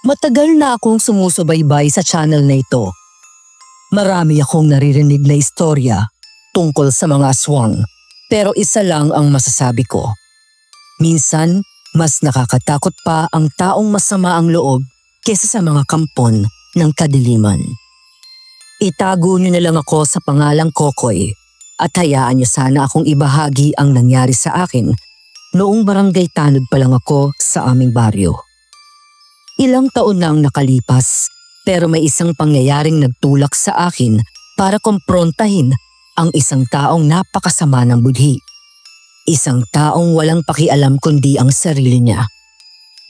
Matagal na akong sumusubaybay sa channel na ito. Marami akong naririnig na istorya tungkol sa mga aswang, pero isa lang ang masasabi ko. Minsan, mas nakakatakot pa ang taong masama ang loob kesa sa mga kampon ng kadiliman. Itago niyo na lang ako sa pangalang Kokoy at hayaan niyo sana akong ibahagi ang nangyari sa akin noong barangay tanod pa lang ako sa aming baryo. Ilang taon na ang nakalipas pero may isang pangyayaring nagtulak sa akin para komprontahin ang isang taong napakasama ng budhi. Isang taong walang pakialam kundi ang sarili niya.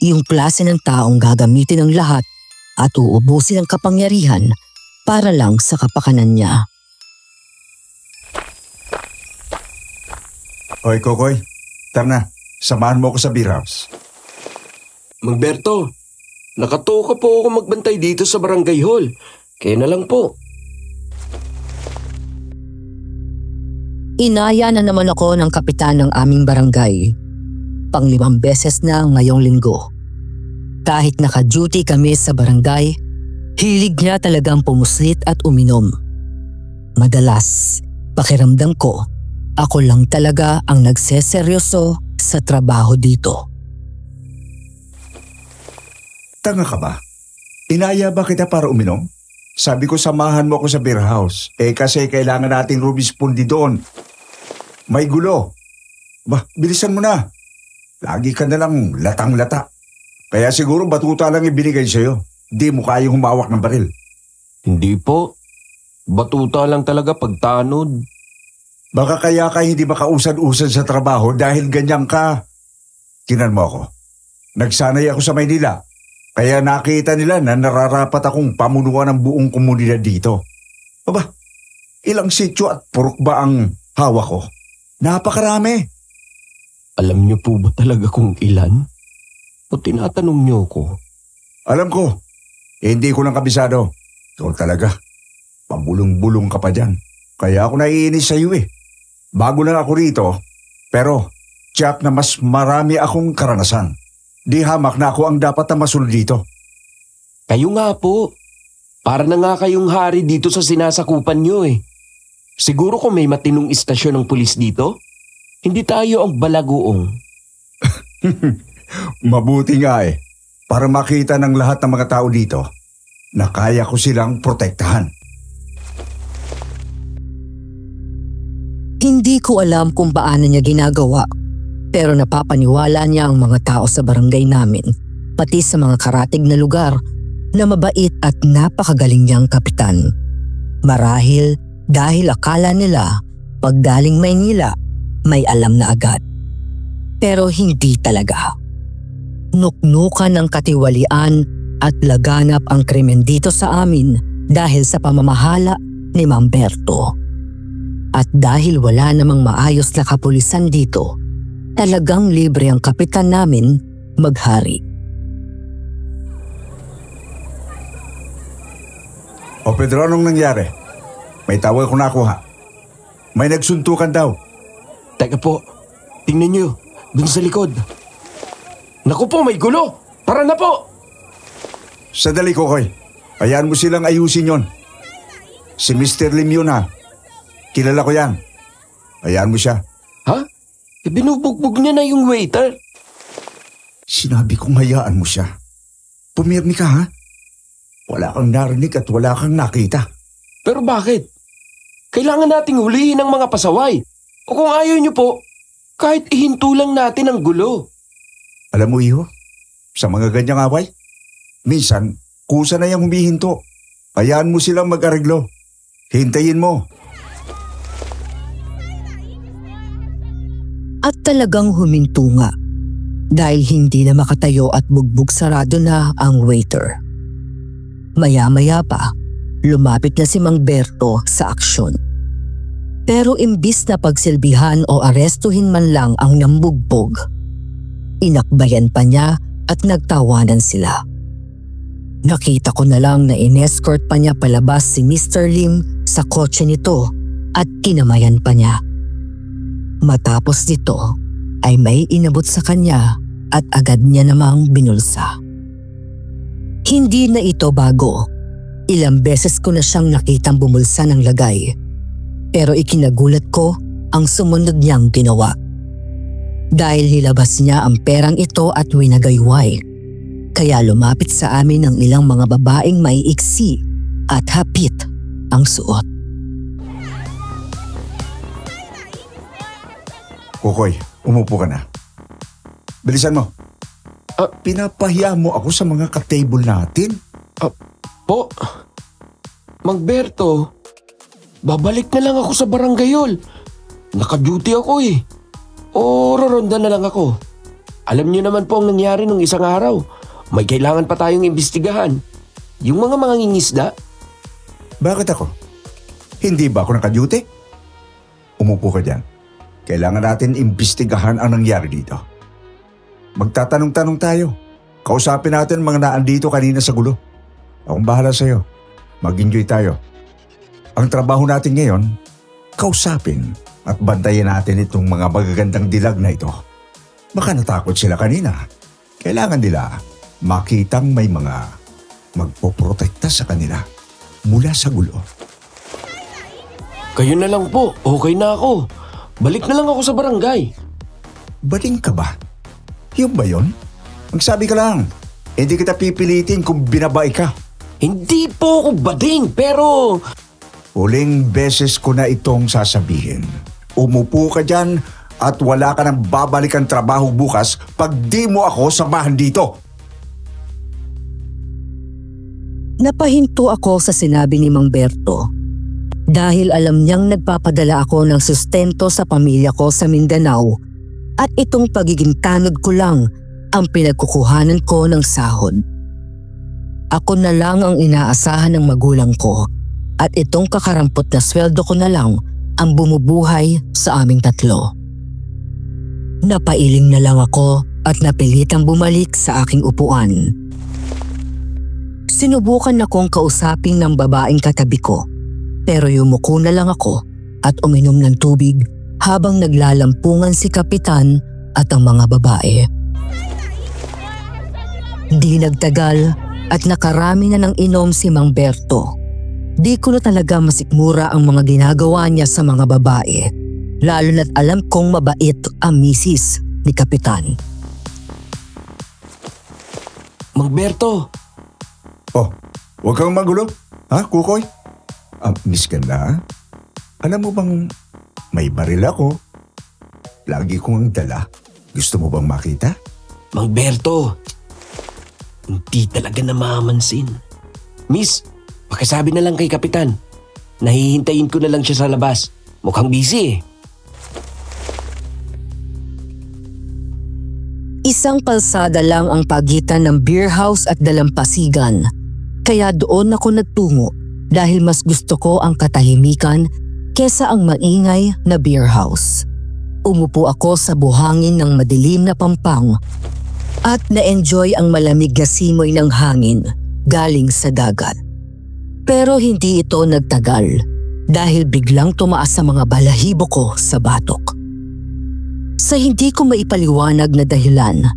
Yung klase ng taong gagamitin ng lahat at uubusin ang kapangyarihan para lang sa kapakanan niya. Hoy, Kokoy. Tara na, samahan mo ako sa beer house. Mang Berto, nakatoka po ako magbantay dito sa barangay hall. Kaya na lang po. Inaya na naman ako ng kapitan ng aming barangay. Pang-5 beses na ngayong linggo. Kahit naka-duty kami sa barangay, hilig niya talagang pumuslit at uminom. Madalas, pakiramdam ko, ako lang talaga ang nagseseryoso sa trabaho dito. Tanga ka ba? Inaya ba kita para uminom? Sabi ko samahan mo ako sa beer house. Kasi kailangan nating rumispondi doon. May gulo. Bilisan mo na. Lagi ka na lang latang-lata. Kaya siguro batuta lang ibinigay sa'yo. Di mo kayang humawak ng baril. Hindi po. Batuta lang talaga pagtanod. Baka kaya ka hindi makausad-usad sa trabaho dahil ganyan ka. Tinan mo ako. Nagsanay ako sa Maynila. Kaya nakita nila na nararapat akong pamunuan ng buong komunidad dito. Ilang sityo at purok ba ang hawak ko? Napakarami. Alam niyo po ba talaga kung ilan? O tinatanong niyo ko? Alam ko. Hindi ko lang kabisado. Ikaw talaga. Pambulong-bulong ka pa dyan. Kaya ako naiinis sa iyo eh. Bago lang ako rito. Pero, tiyak na mas marami akong karanasan. Di hamak na ako ang dapat na masunod dito. Kayo nga po. Para na nga kayong hari dito sa sinasakupan niyo eh. Siguro kung may matinong istasyon ng pulis dito, hindi tayo ang balagoong. Mabuti nga eh. Para makita ng lahat ng mga tao dito na kaya ko silang protektahan. Hindi ko alam kung paano niya ginagawa, pero napapaniwala niya ang mga tao sa barangay namin, pati sa mga karatig na lugar, na mabait at napakagaling niyang kapitan. Marahil dahil akala nila pagdaling Maynila may alam na agad. Pero hindi talaga. Nuknukan ng katiwalian at laganap ang krimen dito sa amin dahil sa pamamahala ni Mang Berto. At dahil wala namang maayos na kapulisan dito, talagang libre ang kapitan namin maghari. O Pedro, anong nangyari? May tawag ko nakuha. May nagsuntukan daw. Teka po, tingnan niyo, dun sa likod. Naku po, may gulo! Tara na po! Sadali, Kokoy. Hayaan mo silang ayusin yon. Si Mr. Lim yun ha. Kilala ko yan. Hayaan mo siya. Ha? Binubugbog niya na yung waiter. Sinabi kong hayaan mo siya. Pumirmi ka ha? Wala kang narinig at wala kang nakita. Pero bakit? Kailangan nating hulihin ang mga pasaway. O kung ayaw niyo po, kahit ihinto lang natin ang gulo. Alam mo, iho, sa mga ganyang away, minsan, kusa na yung humihinto. Hayaan mo silang mag-areglo. Hintayin mo. At talagang huminto nga dahil hindi na makatayo at bugbog sarado na ang waiter. Maya-maya pa, lumapit na si Mang Berto sa aksyon. Pero imbis na pagsilbihan o arestuhin man lang ang nambugbog, inakbayan pa niya at nagtawanan sila. Nakita ko na lang na inescort pa niya palabas si Mr. Lim sa kotse nito at kinamayan pa niya. Matapos nito ay may inabot sa kanya at agad niya namang binulsa. Hindi na ito bago. Ilang beses ko na siyang nakitang bumulsa ng lagay. Pero ikinagulat ko ang sumunod niyang ginawa. Dahil nilabas niya ang perang ito at winagayway. Kaya lumapit sa amin ang ilang mga babaeng maiiksi at hapit ang suot. Kukoy, umupo ka na. Bilisan mo. Pinapahiya mo ako sa mga ka-table natin. Po, Mang Berto, babalik na lang ako sa barangayol. Naka-duty ako eh. O roronda na lang ako. Alam niyo naman po ang nangyari nung isang araw. May kailangan pa tayong imbestigahan. Yung mga mangingisda. Bakit ako? Hindi ba ako naka-duty? Umupo ka dyan. Kailangan natin imbestigahan ang nangyari dito. Magtatanong-tanong tayo. Kausapin natin mga naandito kanina sa gulo. Akong bahala sa'yo. Mag-enjoy tayo. Ang trabaho natin ngayon, kausapin at bantayan natin itong mga magagandang dilag na ito. Baka natakot sila kanina. Kailangan nila makitang may mga magpoprotekta sa kanila mula sa gulo. Kayo na lang po, okay na ako. Balik na lang ako sa barangay. Baling ka ba? Yung ba yun? Magsabi ka lang. Hindi kita pipilitin kung binabae ka. Hindi po ako bading, pero... Huling beses ko na itong sasabihin. Umupo ka dyan at wala ka nang babalikan trabaho bukas pag di mo ako samahan dito. Napahinto ako sa sinabi ni Mang Berto. Dahil alam niyang nagpapadala ako ng sustento sa pamilya ko sa Mindanao at itong pagiging tanod ko lang ang pinagkukuhanan ko ng sahod. Ako na lang ang inaasahan ng magulang ko at itong kakarampot na sweldo ko na lang ang bumubuhay sa aming tatlo. Napailing na lang ako at napilitang bumalik sa aking upuan. Sinubukan akong kausapin ng babaeng katabi ko pero yumuko na lang ako at uminom ng tubig habang naglalampungan si Kapitan at ang mga babae. Di nagtagal at nakarami na ng inom si Mang Berto. Di ko na talaga masikmura ang mga ginagawa niya sa mga babae, lalo na't alam kong mabait ang misis ni Kapitan. Mang Berto! Oh, huwag kang magulo. Ha, Kukoy? Miss Ganda, alam mo bang may baril ako? Lagi kong ang dala. Gusto mo bang makita? Mang Berto! Hindi talaga namamansin. Miss, pakisabi na lang kay Kapitan. Nahihintayin ko na lang siya sa labas. Mukhang busy eh. Isang kalsada lang ang pagitan ng beer house at dalampasigan. Kaya doon ako nagtungo dahil mas gusto ko ang katahimikan kesa ang maingay na beer house. Umupo ako sa buhangin ng madilim na pampang at na-enjoy ang malamig na simoy ng hangin galing sa dagat. Pero hindi ito nagtagal dahil biglang tumaas sa mga balahibo ko sa batok. Sa hindi ko maipaliwanag na dahilan,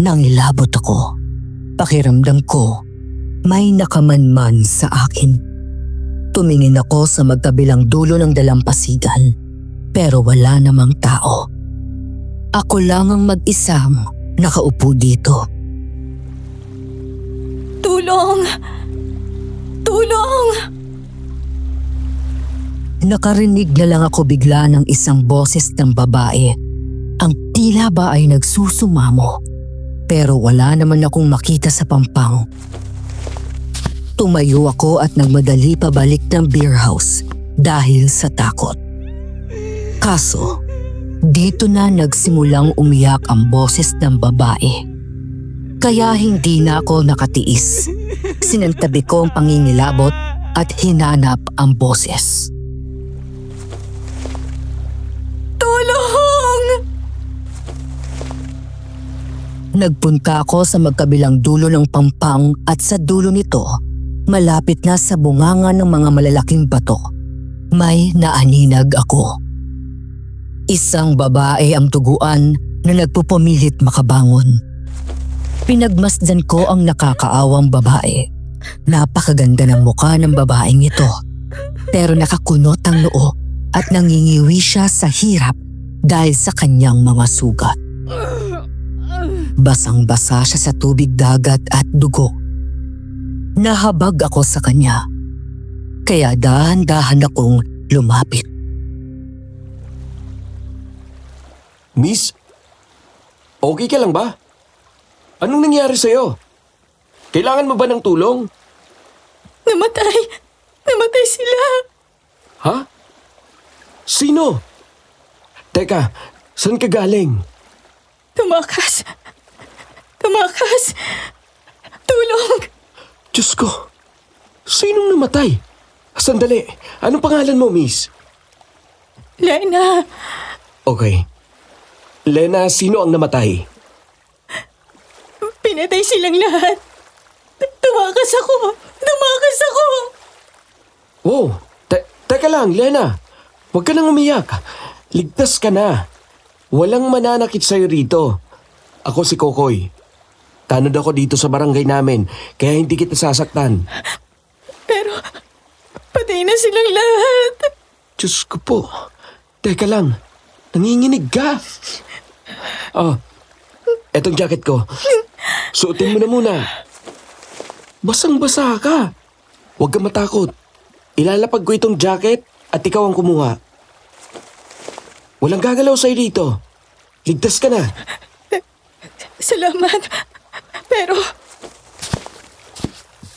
nangilabot ako. Pakiramdam ko, may nakamanman sa akin. Tumingin ako sa magkabilang dulo ng dalampasigan, pero wala namang tao. Ako lang ang mag-isang nakaupo dito. Tulong! Tulong! Nakarinig na lang ako bigla ng isang boses ng babae. Ang tila ba ay nagsusumamo, pero wala naman akong makita sa pampang. Tumayo ako at nagmadali pabalik ng beer house dahil sa takot. Kaso, dito na nagsimulang umiyak ang boses ng babae. Kaya hindi na ako nakatiis. Sinantabi ko ang pangingilabot at hinanap ang boses. Tulong! Nagpunta ako sa magkabilang dulo ng pampang at sa dulo nito, malapit na sa bunganga ng mga malalaking bato, may naaninag ako. Isang babae ang tuguan na nagpupumilit makabangon. Pinagmasdan ko ang nakakaawang babae. Napakaganda ng mukha ng babaeng ito. Pero nakakunot ang noo at nangingiwi siya sa hirap dahil sa kanyang mga sugat. Basang-basa siya sa tubig dagat at dugo. Nahabag ako sa kanya. Kaya dahan-dahan akong lumapit. Miss, okay ka lang ba? Anong nangyari sa'yo? Kailangan mo ba ng tulong? Namatay! Namatay sila! Ha? Sino? Teka, saan ka galing? Tumakas! Tumakas! Tulong! Diyos ko, sinong namatay? Sandali, anong pangalan mo, miss? Lena! Okay. Lena, sino ang namatay? Pinatay silang lahat! Tumakas ako! Tumakas ako! Wow, teka lang, Lena. Huwag ka nang umiyak. Ligtas ka na. Walang mananakit sa'yo rito. Ako si Kokoy. Tanod ako dito sa barangay namin, kaya hindi kita sasaktan. Pero, patay na silang lahat! Diyos ko po. Teka lang, nanginginig ka. Oh, etong jacket ko. Suotin mo na muna. Basang-basa ka. Huwag kang matakot. Ilalapag ko itong jacket at ikaw ang kumuha. Walang gagalaw sa'yo dito. Ligtas ka na. Salamat. Pero,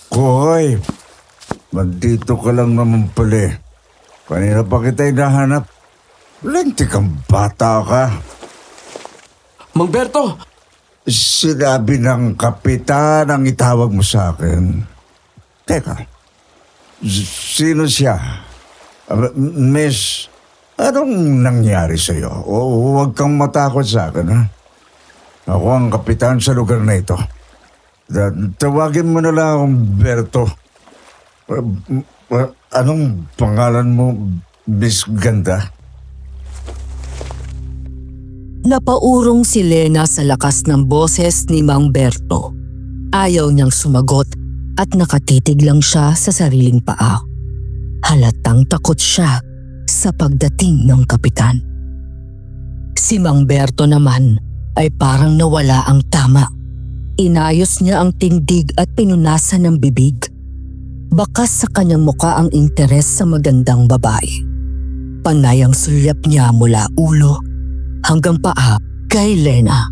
Koy, nandito ka lang naman pala eh. Kanina pa kita hinahanap. Lenti kang bata ka. Mang Berto! Sinabi ng kapitan ang itawag mo sa akin. Teka, sino siya? Miss, anong nangyari sa'yo? O huwag kang matakot sa akin, ha? Ako ang kapitan sa lugar na ito. Tawagin mo na lang akong Berto. Anong pangalan mo, Miss Ganda? Napaurong si Lena sa lakas ng boses ni Mang Berto. Ayaw niyang sumagot at nakatitig lang siya sa sariling paa. Halatang takot siya sa pagdating ng kapitan. Si Mang Berto naman ay parang nawala ang tama. Inayos niya ang tindig at pinunasan ng bibig. Bakas sa kanyang muka ang interes sa magandang babae. Panay ang sulyap niya mula ulo hanggang paa kay Lena.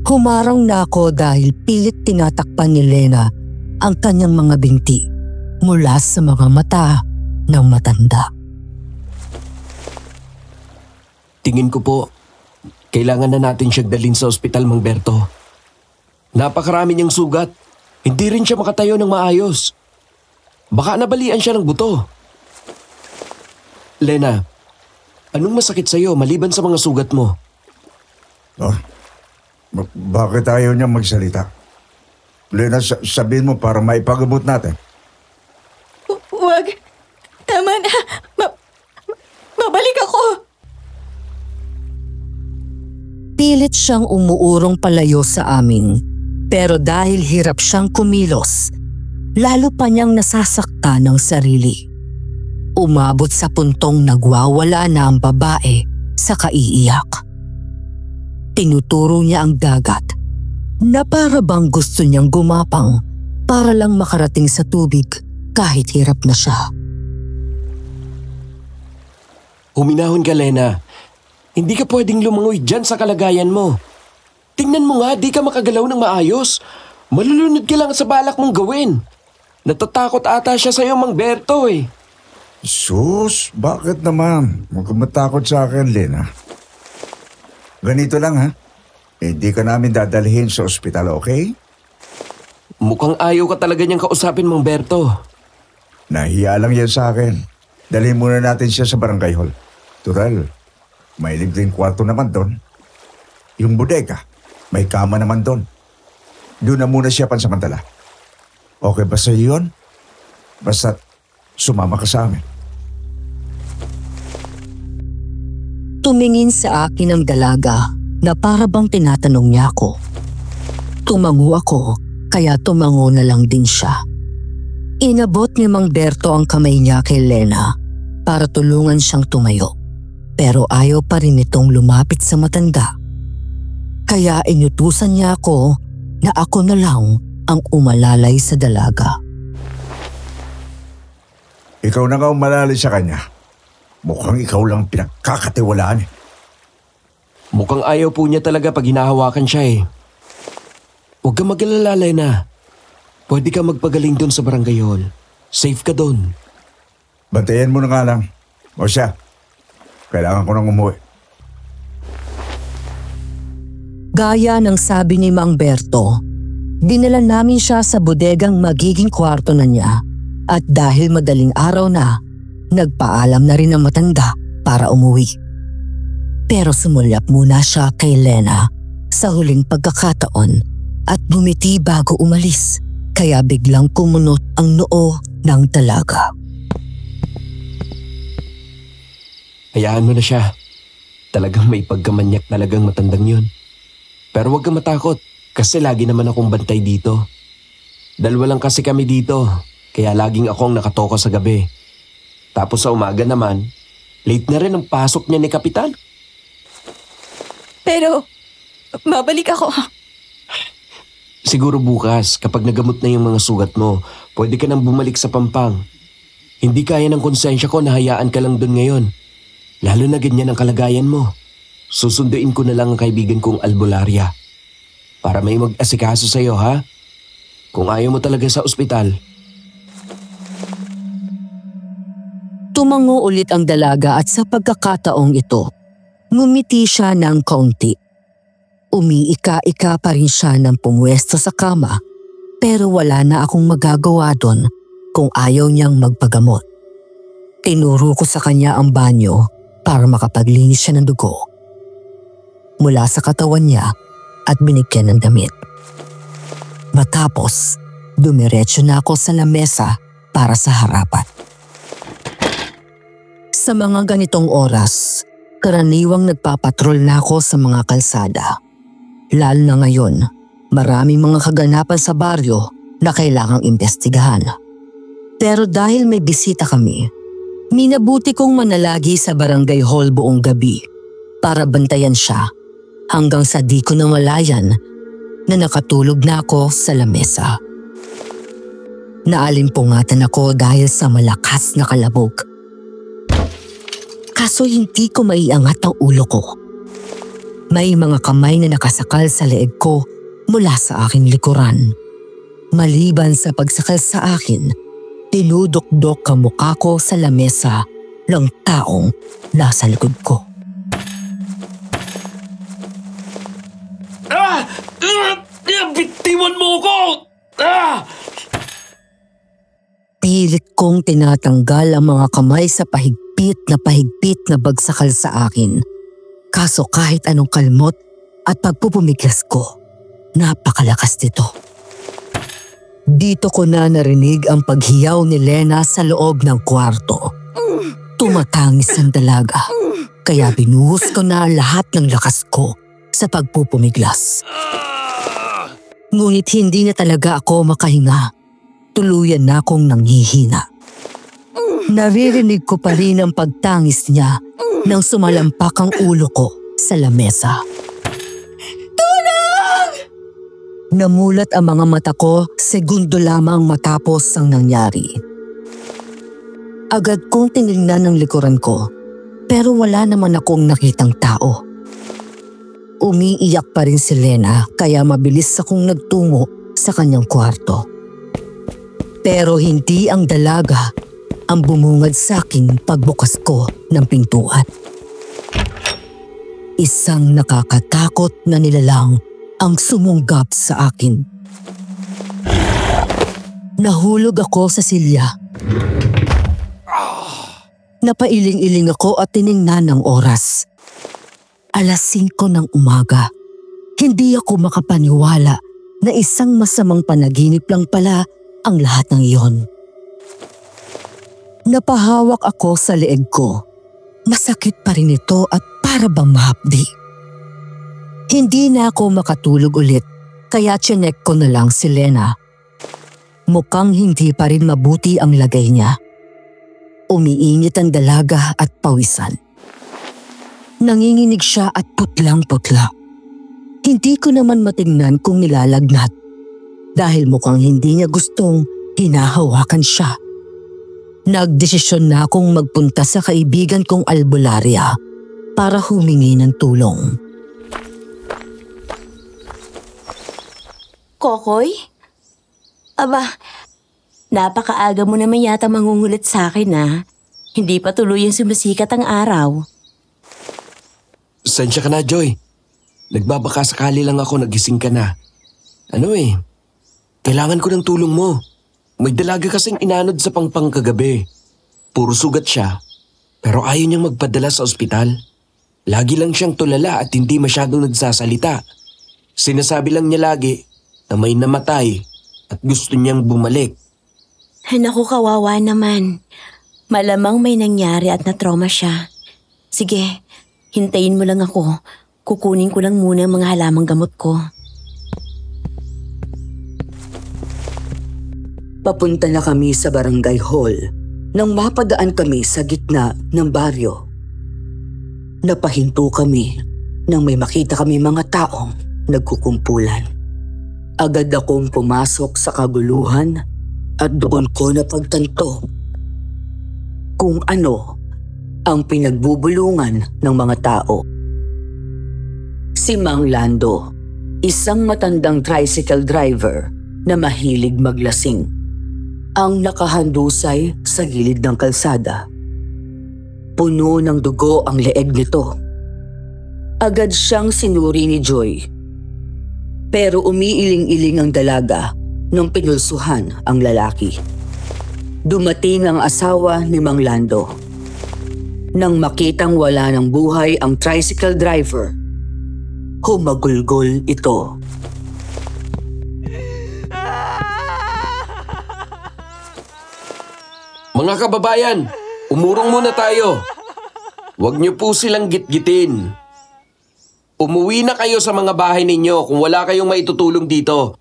Humarang na ako dahil pilit tinatakpan ni Lena ang kanyang mga binti mula sa mga mata ng matanda. Tingin ko po, kailangan na natin siyang dalhin sa ospital, Mang Berto. Napakarami niyang sugat. Hindi rin siya makatayo ng maayos. Baka nabalian siya ng buto. Lena, anong masakit sa'yo maliban sa mga sugat mo? Oh, bakit ayaw niya magsalita? Lena, sabihin mo para maipagamot natin. Huwag. Tama na. Babalik ako. Pilit siyang umuurong palayo sa amin. Pero dahil hirap siyang kumilos, lalo pa niyang nasasakta ng sarili. Umabot sa puntong nagwawala na ang babae sa kaiiyak. Tinuturo niya ang dagat na para bang gusto niyang gumapang para lang makarating sa tubig kahit hirap na siya. Huminahon ka, Lena. Hindi ka pwedeng lumangoy dyan sa kalagayan mo. Tingnan mo nga, di ka makagalaw ng maayos. Malulunod ka lang sa balak mong gawin. Natatakot ata siya sa'yo, Mang Berto eh. Sus, bakit naman? Huwag kang matakot sa akin, Lena. Ganito lang, ha? Hindi ka namin dadalhin sa ospital, okay? Mukhang ayaw ka talaga niyang kausapin, Mang Berto. Nahiya lang yan sa akin. Dalhin muna natin siya sa barangay hall. Tural, may libreng kwarto naman doon. Yung bodega, may kama naman doon. Doon na muna siya pansamantala. Okay ba sa'yo yun? Basta sumama ka sa amin. Tumingin sa akin ang dalaga na para bang tinatanong niya ako. Tumango ako, kaya tumango na lang din siya. Inabot ni Mang Berto ang kamay niya kay Lena para tulungan siyang tumayo. Pero ayaw pa rin itong lumapit sa matanda. Kaya inutusan niya ako na ako na lang ang umalalay sa dalaga. Ikaw na nga umalalay sa kanya. Mukhang ikaw lang pinagkakatiwalaan eh. Mukhang ayaw po niya talaga pag hinahawakan siya eh. Huwag kang mag-alala, Lena. Pwede ka magpagaling doon sa barangay hall. Safe ka doon. Bantayan mo na nga lang. O siya, kailangan ko nang umuwi. Gaya ng sabi ni Mang Berto, dinala namin siya sa bodegang magiging kwarto na niya at dahil madaling araw na, nagpaalam na rin ang matanda para umuwi. Pero sumulyap muna siya kay Lena sa huling pagkakataon at bumiti bago umalis kaya biglang kumunot ang noo ng dalaga. Hayaan mo na siya. Talagang may pagkamanyak talagang matandang yun. Pero huwag kang matakot kasi lagi naman akong bantay dito. Dalawa lang kasi kami dito kaya laging akong nakatoko sa gabi. Tapos sa umaga naman, late na rin ang pasok niya ni Kapitan. Pero, mabalik ako. Siguro bukas kapag nagamot na yung mga sugat mo, pwede ka nang bumalik sa Pampang. Hindi kaya ng konsensya ko na hayaan ka lang doon ngayon. Lalo na ganyan ang kalagayan mo. Susunduin ko na lang ang kaibigan kong albularya. Para may mag-asikaso sa'yo, ha? Kung ayaw mo talaga sa ospital. Tumango ulit ang dalaga at sa pagkakataong ito, ngumiti siya ng kaunti. Umiika-ika pa rin siya ng pumwesto sa kama pero wala na akong magagawa doon kung ayaw niyang magpagamot. Tinuro ko sa kanya ang banyo para makapaglinis siya ng dugo mula sa katawan niya at binigyan ng damit. Matapos, dumiretso na ako sa lamesa para sa harapan. Sa mga ganitong oras, karaniwang nagpapatrol na ako sa mga kalsada. Lalo na ngayon, maraming mga kaganapan sa baryo na kailangang imbestigahan. Pero dahil may bisita kami, minabuti kong manalagi sa barangay hall buong gabi para bantayan siya hanggang sa di ko namalayan na nakatulog na ako sa lamesa. Naalimpungatan ako dahil sa malakas na kalabog. Kaso hindi ko maiangat ang ulo ko. May mga kamay na nakasakal sa leeg ko mula sa aking likuran. Maliban sa pagsakal sa akin, tinudok-dok ang mukha ko sa lamesa ng taong nasa likod ko. Bitiwan mo ko! Pilit kong tinatanggal ang mga kamay sa pahigpit na bagsakal sa akin. Kaso kahit anong kalmot at pagpupumiglas ko, napakalakas nito. Dito ko na narinig ang paghiyaw ni Lena sa loob ng kwarto. Tumatangis ang dalaga, kaya binuhos ko na lahat ng lakas ko sa pagpupumiglas. Ngunit hindi na talaga ako makahinga. Tuluyan na akong nanghihina. Naririnig ko pa rin ang pagtangis niya nang sumalampak ang ulo ko sa lamesa. Tulong! Namulat ang mga mata ko segundo lamang matapos ang nangyari. Agad kong tinignan ang likuran ko pero wala naman akong nakitang tao. Umiiyak pa rin si Lena kaya mabilis akong nagtungo sa kanyang kwarto. Pero hindi ang dalaga ang bumungad sa akin pagbukas ko ng pintuan. Isang nakakatakot na nilalang ang sumunggap sa akin. Nahulog ako sa silya. Napailing-iling ako at tiningnan ng oras. 5:00 ng umaga. Hindi ako makapaniwala na isang masamang panaginip lang pala ang lahat ng iyon. Napahawak ako sa leeg ko. Masakit pa rin ito at para bang mahapdi. Hindi na ako makatulog ulit Kaya chinek ko na lang si Lena. Mukhang hindi pa rin mabuti ang lagay niya. Umiinit ang dalaga at pawisan. Nanginginig siya at putlang-putla. Hindi ko naman matingnan kung nilalagnat dahil mukhang hindi niya gustong hinahawakan siya. Nagdesisyon na akong magpunta sa kaibigan kong albularya para humingi ng tulong. Kokoy? Aba, napakaaga mo naman yata mangungulit sa akin ha. Hindi pa tuluyang sumisikat ang araw. Sensya ka na, Joy. Nagbabaka sakali lang ako nagising ka na. Kailangan ko ng tulong mo. May dalaga kasing inanod sa pangpang kagabi. Puro sugat siya, pero ayaw niyang magpadala sa ospital. Lagi lang siyang tulala at hindi masyadong nagsasalita. Sinasabi lang niya lagi na may namatay at gusto niyang bumalik. Naku, kawawa naman. Malamang may nangyari at na-trauma siya. Sige, hintayin mo lang ako. Kukunin ko lang muna ang mga halamang gamot ko. Papunta na kami sa barangay hall nang mapadaan kami sa gitna ng baryo. Napahinto kami nang may makita kami mga taong nagkukumpulan. Agad akong pumasok sa kaguluhan at doon ko napagtanto kung ano ang pinagbubulungan ng mga tao. Si Mang Lando, isang matandang tricycle driver na mahilig maglasing, ang nakahandusay sa gilid ng kalsada. Puno ng dugo ang leeg nito. Agad siyang sinuri ni Joy. Pero umiiling-iling ang dalaga nung pinulsuhan ang lalaki. Dumating ang asawa ni Mang Lando. Nang makitang wala ng buhay ang tricycle driver, humagulgol ito. Mga kababayan, umurong muna tayo. Huwag niyo po silang gitgitin. Umuwi na kayo sa mga bahay ninyo kung wala kayong maitutulong dito.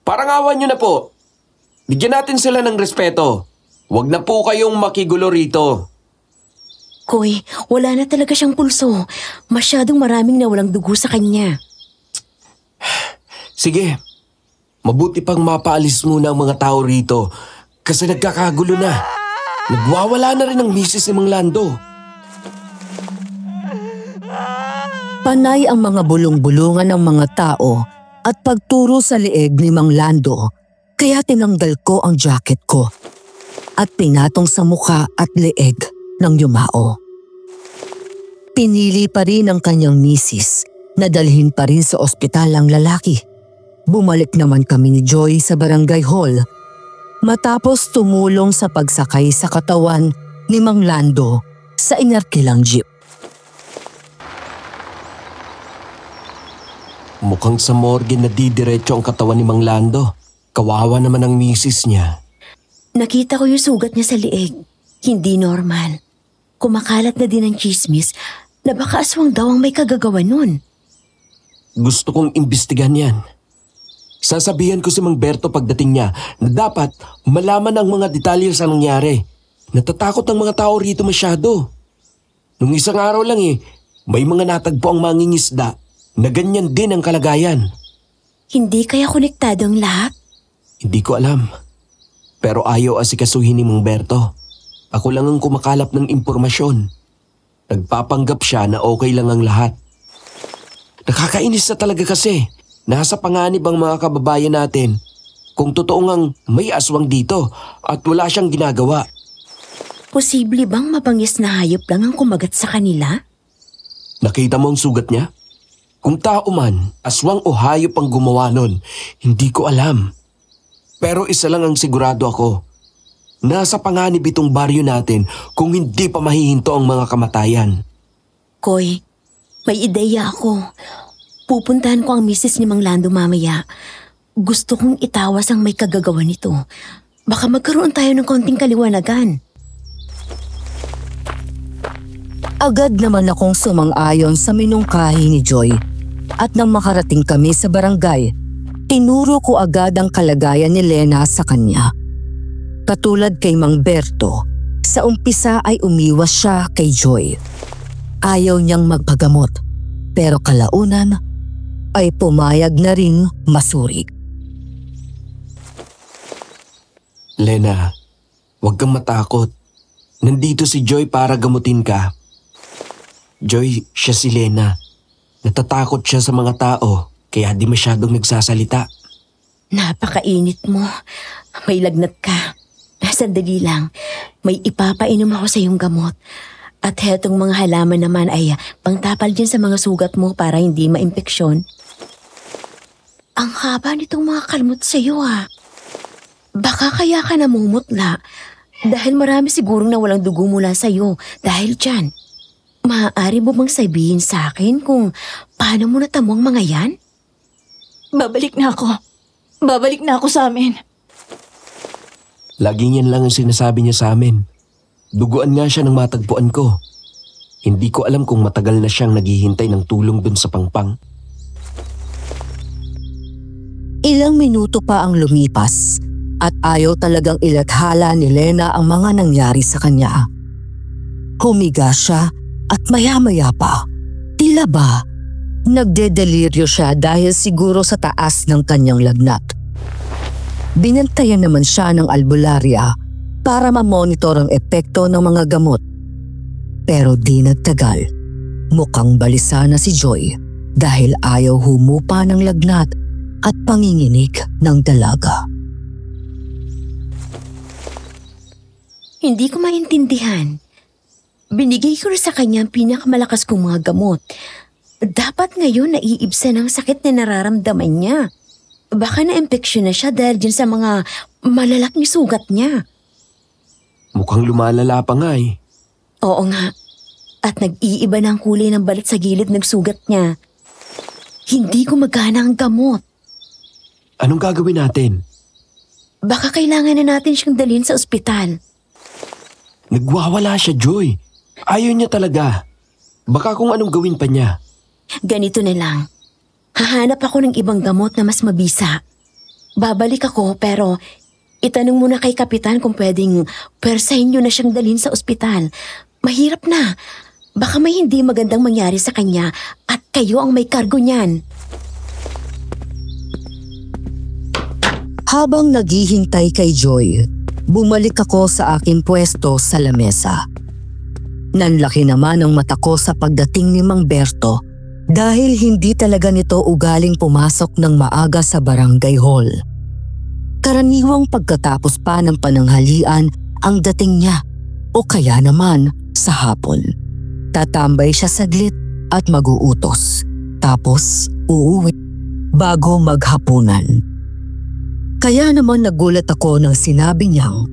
Parangawan niyo na po. Bigyan natin sila ng respeto. Huwag na po kayong makigulo rito. Koy, wala na talaga siyang pulso. Masyadong maraming nawalang dugo sa kanya. Sige, mabuti pang mapaalis muna ang mga tao rito kasi nagkakagulo na. Nagwawala na rin ang misis ni Mang Lando. Panay ang mga bulong-bulungan ng mga tao at pagturo sa leeg ni Mang Lando, kaya tinanggal ko ang jacket ko at pinatong sa mukha at leeg ng yumao. Pinili pa rin ng kanyang misis na dalhin pa rin sa ospital ang lalaki. Bumalik naman kami ni Joy sa barangay hall matapos tumulong sa pagsakay sa katawan ni Mang Lando sa inarkilang jeep. Mukhang sa morgue na didiretso ang katawan ni Mang Lando. Kawawa naman ang misis niya. Nakita ko yung sugat niya sa lieg. Hindi normal. Kumakalat na din ang chismis na baka aswang daw ang may kagagawa nun. Gusto kong imbestigahan yan. Sasabihan ko si Mang Berto pagdating niya na dapat malaman ang mga detalye sa nangyari. Natatakot ang mga tao rito masyado. Nung isang araw lang may mga natagpo ang mangingisda na ganyan din ang kalagayan. Hindi kaya konektado ang lahat? Hindi ko alam. Pero ayaw asikasuhin ni Mang Berto. Ako lang ang kumakalap ng impormasyon. Nagpapanggap siya na okay lang ang lahat. Nakakainis na talaga kasi. Nasa panganib ang mga kababayan natin. Kung totoo ngang may aswang dito at wala siyang ginagawa. Posible bang mabangis na hayop lang ang kumagat sa kanila? Nakita mo ang sugat niya? Kung tao man, aswang o hayop ang gumawa nun, hindi ko alam. Pero isa lang ang sigurado ako. Nasa panganib itong baryo natin kung hindi pa mahihinto ang mga kamatayan. Koy, may ideya ako. Pupuntahan ko ang misis ni Mang Lando mamaya. Gusto kong itawas ang may kagagawa nito. Baka magkaroon tayo ng konting kaliwanagan. Agad naman akong sumang-ayon sa minungkahi ni Joy at nang makarating kami sa barangay, Tinuro ko agad ang kalagayan ni Lena sa kanya. Katulad kay Mang Berto, sa umpisa ay umiwas siya kay Joy. Ayaw niyang magpagamot, pero kalaunan ay pumayag na rin masuri. Lena, huwag kang matakot. Nandito si Joy para gamutin ka. Joy, siya si Lena. Natatakot siya sa mga tao, kaya di masyadong nagsasalita. Napakainit mo. May lagnat ka. Sandali lang. May ipapainom ako sa iyong gamot. At hetong mga halaman naman ay pangtapal din sa mga sugat mo para hindi maimpeksyon. Ang haba nitong mga kalmot sa iyo Baka kaya ka namumutla dahil marami sigurong nawalang dugo mula sa iyo dahil dyan. Maaari mo bang sabihin sa akin kung paano mo natamo ang mga yan? Babalik na ako. Babalik na ako sa amin. Laging yan lang ang sinasabi niya sa amin. Duguan nga siya ng matagpuan ko. Hindi ko alam kung matagal na siyang naghihintay ng tulong dun sa pangpang. Ilang minuto pa ang lumipas at ayaw talagang ilathala ni Lena ang mga nangyari sa kanya. Humiga siya at maya-maya pa, tila ba, nagdedeliryo siya dahil siguro sa taas ng kanyang lagnat. Binantayan naman siya ng albularya para mamonitor ang epekto ng mga gamot. Pero di nagtagal, mukhang balisa na si Joy dahil ayaw humupa ng lagnat at panginginig ng dalaga. Hindi ko maintindihan. Binigay ko rin sa kanya ang pinakamalakas kong mga gamot. Dapat ngayon naiibsan ang sakit na nararamdaman niya. Baka na-impeksyon na siya dahil dyan sa mga malalaking sugat niya. Mukhang lumalala pa nga eh. Oo nga. At nag-iiba na ang kulay ng balat sa gilid ng sugat niya. Hindi gumagana ang gamot. Anong gagawin natin? Baka kailangan na natin siyang dalhin sa ospital. Nagwawala siya, Joy. Ayaw niya talaga. Baka kung anong gawin pa niya. Ganito na lang. Hahanap ako ng ibang gamot na mas mabisa. Babalik ako pero itanong muna kay Kapitan kung pwedeng pwersahin niyo na siyang dalhin sa ospital. Mahirap na. Baka may hindi magandang mangyari sa kanya at kayo ang may kargo niyan. Habang naghihintay kay Joy, bumalik ako sa aking pwesto sa lamesa. Nanlaki naman ang mata ko sa pagdating ni Mang Berto dahil hindi talaga nito ugaling pumasok ng maaga sa barangay hall. Karaniwang pagkatapos pa ng pananghalian ang dating niya o kaya naman sa hapon. Tatambay siya saglit at mag-uutos. Tapos uuwi bago maghapunan. Kaya naman nagulat ako nang sinabi niyang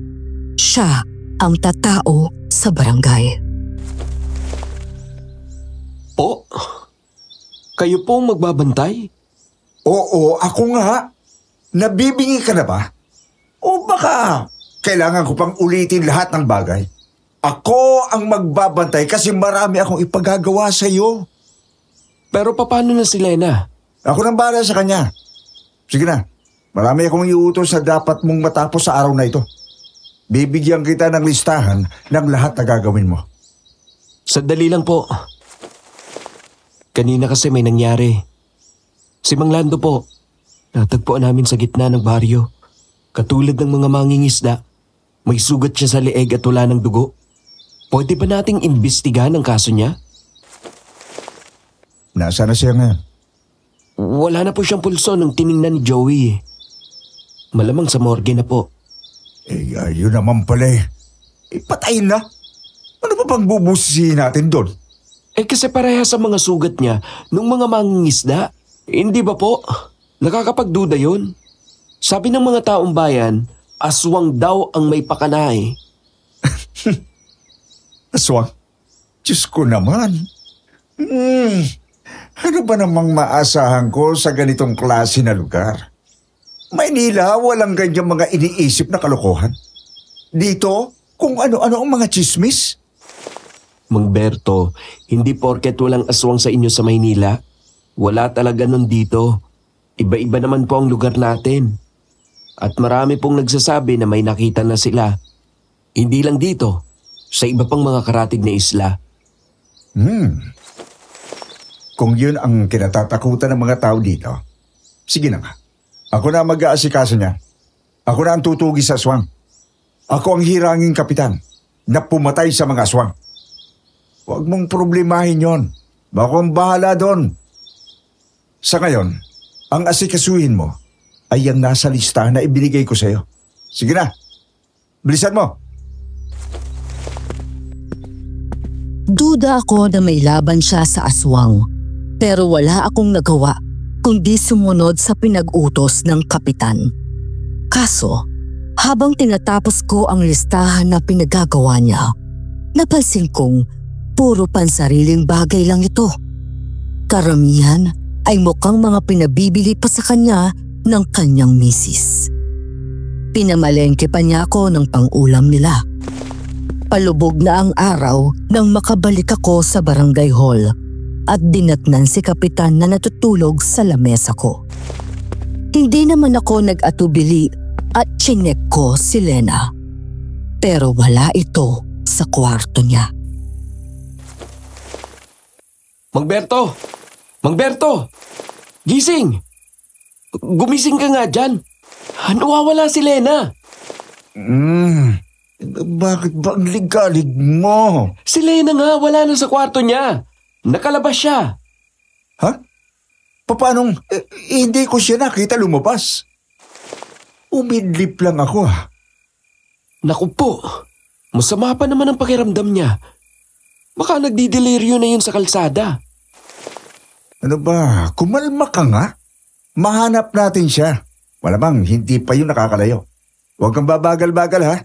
siya ang tatao sa barangay. Po? Kayo po magbabantay? Oo, ako nga. Nabibingi ka na ba? O baka kailangan ko pang ulitin lahat ng bagay? Ako ang magbabantay kasi marami akong ipagagawa sa iyo. Pero paano na si Lena? Ako nang bahala sa kanya. Sige na, marami akong iutos na dapat mong matapos sa araw na ito. Bibigyan kita ng listahan ng lahat na gagawin mo. Sandali lang po. Kanina kasi may nangyari. Si Mang Lando po, natagpuan namin sa gitna ng baryo. Katulad ng mga mangingisda, may sugat siya sa leeg at wala ng dugo. Pwede ba nating imbestigahan ang kaso niya? Nasaan na siya ngayon? Wala na po siyang pulso nung tiningnan ni Joey. Malamang sa morgue na po. Ayun naman pala eh. Patayin na. Ano pa bang bubusihin natin doon? Kasi parehas sa mga sugat niya nung mga mangingisda. Hindi ba po? Nakakapagduda yun. Sabi ng mga taong bayan, aswang daw ang may pakana. Aswang? Diyos ko naman. Ano ba namang maasahan ko sa ganitong klase na lugar? Maynila, walang ganyang mga iniisip na kalokohan. Dito, kung ano-ano ang mga chismis. Mang Berto, hindi porket walang aswang sa inyo sa Maynila. Wala talaga nun dito. Iba-iba naman po ang lugar natin. At marami pong nagsasabi na may nakita na sila. Hindi lang dito, sa iba pang mga karatig na isla. Kung yun ang kinatatakutan ng mga tao dito, sige na nga. Ako na ang mag-aasikaso niya. Ako na ang tutugi sa aswang. Ako ang hiranging kapitan na pumatay sa mga aswang. Huwag mong problemahin yon. Ako ang bahala doon. Sa ngayon, ang asikasuhin mo ay ang nasa listahan na ibinigay ko sa iyo. Sige na, bilisan mo. Duda ako na may laban siya sa aswang, pero wala akong nagawa kundi sumunod sa pinag-utos ng kapitan. Kaso, habang tinatapos ko ang listahan na pinagagawa niya, napansin kong puro pansariling bagay lang ito. Karamihan ay mukhang mga pinabibili pa sa kanya ng kanyang misis. Pinamalengke pa niya ako ng pang-ulam nila. Palubog na ang araw nang makabalik ako sa barangay hall at dinatnan si kapitan na natutulog sa lamesa ko. Hindi naman ako nag-atubili at chinek ko si Lena. Pero wala ito sa kwarto niya. Mangberto! Mangberto! Gising! Gumising ka nga dyan. Nawawala si Lena. Bakit ba ang ligalig mo? Si Lena nga, wala na sa kwarto niya. Nakalabas siya. Ha? Paanong hindi ko siya nakita lumabas? Umidlip lang ako ha. Naku po, masama pa naman ang pakiramdam niya. Baka nagdideliryo na yun sa kalsada. Ano ba? Kumalma ka nga. Mahanap natin siya. Malamang hindi pa yun nakakalayo. Huwag kang babagal-bagal ha.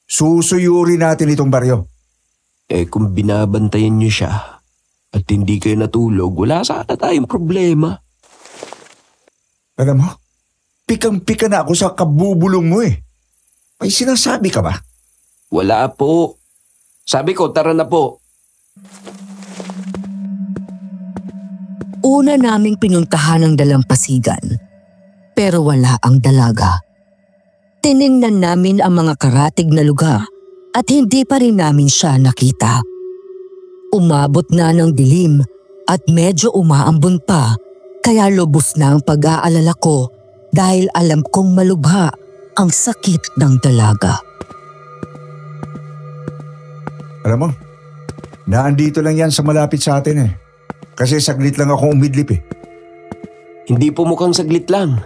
Susuyuri natin itong baryo. Kung binabantayan niyo siya at hindi kayo natulog, wala sana tayong problema. Alam mo, pikang-pika na ako sa kabubulong mo eh. May sinasabi ka ba? Wala po. Sabi ko, tara na po. Una naming pinuntahan ang dalampasigan, pero wala ang dalaga. Tiningnan namin ang mga karatig na lugar at hindi pa rin namin siya nakita. Umabot na ng dilim at medyo umaambon pa, kaya lubos na ang pag-aalala ko dahil alam kong malubha ang sakit ng dalaga. Alam mo, naandito lang yan sa malapit sa atin eh. Kasi saglit lang ako umidlip eh. Hindi po mukhang saglit lang.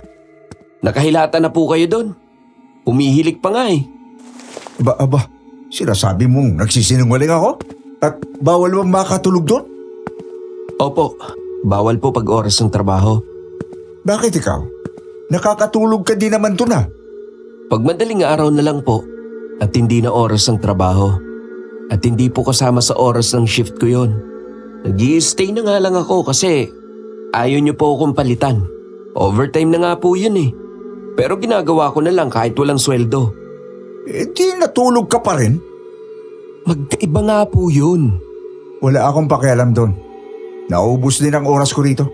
Nakahilata na po kayo doon. Humihilik pa nga eh. Aba, sinasabi mong nagsisinungaling ako? At bawal bang makatulog doon? Opo, bawal po pag oras ng trabaho. Bakit ikaw? Nakakatulog ka din naman doon ah. Pag madaling araw na lang po at hindi na oras ng trabaho. At hindi po kasama sa oras ng shift ko yon. Nag-i-stay na nga lang ako kasi ayaw niyo po akong palitan. Overtime na nga po yun eh. Pero ginagawa ko na lang kahit walang sweldo. Di natulog ka pa rin? Magkaiba nga po yun. Wala akong pakialam doon. Naubos din ang oras ko rito.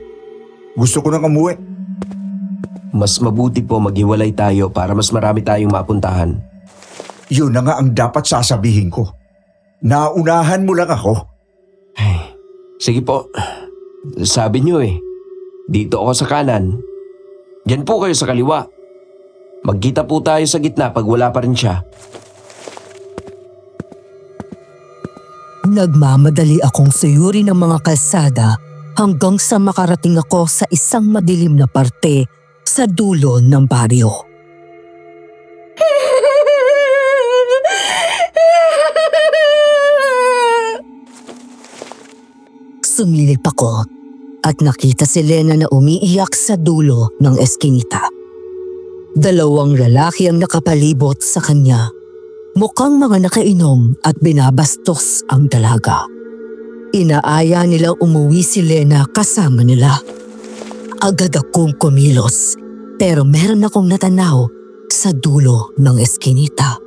Gusto ko nang umuwi. Mas mabuti po maghiwalay tayo para mas marami tayong mapuntahan. Yun na nga ang dapat sasabihin ko. Naunahan mo lang ako. Ay, sige po. Sabi niyo eh. Dito ako sa kanan. Diyan po kayo sa kaliwa. Magkita po tayo sa gitna pag wala pa rin siya. Nagmamadali akong suyuri ng mga kalsada hanggang sa makarating ako sa isang madilim na parte sa dulo ng baryo. Sumilip ako at nakita si Lena na umiiyak sa dulo ng eskinita. Dalawang lalaki ang nakapalibot sa kanya. Mukhang mga nakainom at binabastos ang dalaga. Inaaya nilang umuwi si Lena kasama nila. Agad akong kumilos pero meron akong natanaw sa dulo ng eskinita.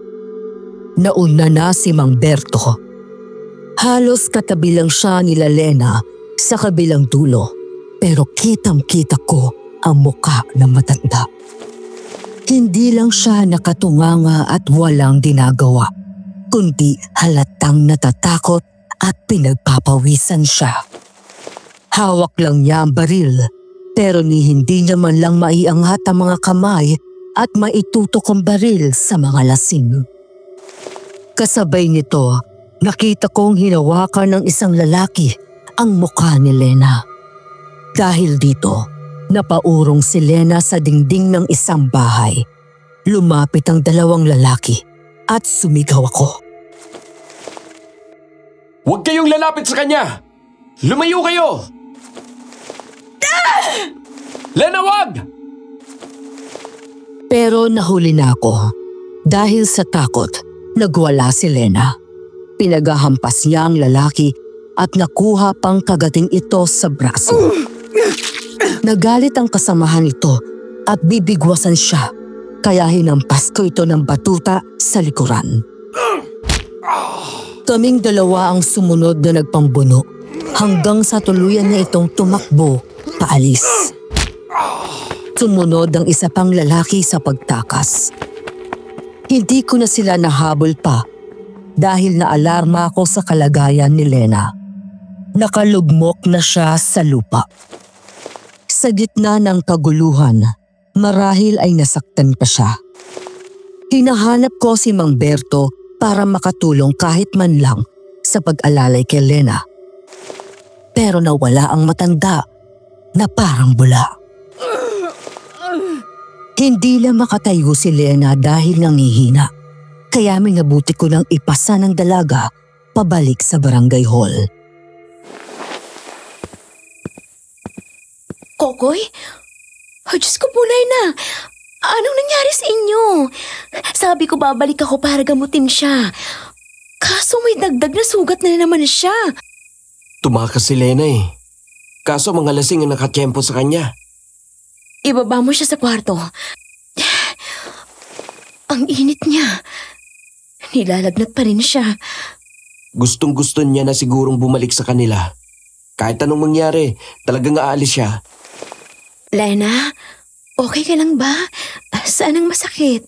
Nauna na si Mang Berto. Halos katabi lang siya nila Lena sa kabilang dulo pero kitang-kita ko ang muka ng matanda. Hindi lang siya nakatunganga at walang ginagawa, kundi halatang natatakot at pinagpapawisan siya. Hawak lang niya ang baril, pero hindi niya man lang maiangat ang mga kamay at maitutok ang baril sa mga lasing. Kasabay nito, nakita kong hinawakan ng isang lalaki ang mukha ni Lena. Dahil dito, napaurong si Lena sa dingding ng isang bahay. Lumapit ang dalawang lalaki at sumigaw ako. Huwag kayong lalapit sa kanya! Lumayo kayo! Lena, wag! Pero nahuli na ako. Dahil sa takot, nagwala si Lena. Pinagahampas niya ang lalaki at nakuha pang kagating ito sa braso. Nagalit ang kasamahan ito at bibigwasan siya, kaya hinampas ko ito ng batuta sa likuran. Kaming dalawa ang sumunod na nagpambuno hanggang sa tuluyan na itong tumakbo paalis. Sumunod ang isa pang lalaki sa pagtakas. Hindi ko na sila nahabol pa dahil naalarma ako sa kalagayan ni Lena. Nakalugmok na siya sa lupa. Sa gitna ng kaguluhan, marahil ay nasaktan pa siya. Hinahanap ko si Mang Berto para makatulong kahit man lang sa pag-alalay kay Lena. Pero nawala ang matanda na parang bula. Hindi lang makatayo si Lena dahil nangihina, kaya minabuti ko nang ipasa ng dalaga pabalik sa barangay hall. Kokoy? Oh, Diyos ko, Bulay na. Anong nangyari sa inyo? Sabi ko babalik ako para gamutin siya. Kaso may dagdag na sugat na naman siya. Tumakas si Lena eh. Kaso mga lasing ang nakatiyempo sa kanya. Ibaba mo siya sa kwarto. Ang init niya. Nilalagnat pa rin siya. Gustong-gusto niya na sigurong bumalik sa kanila. Kahit anong mangyari, talagang aalis siya. Lena, okay ka lang ba? Saan ang masakit?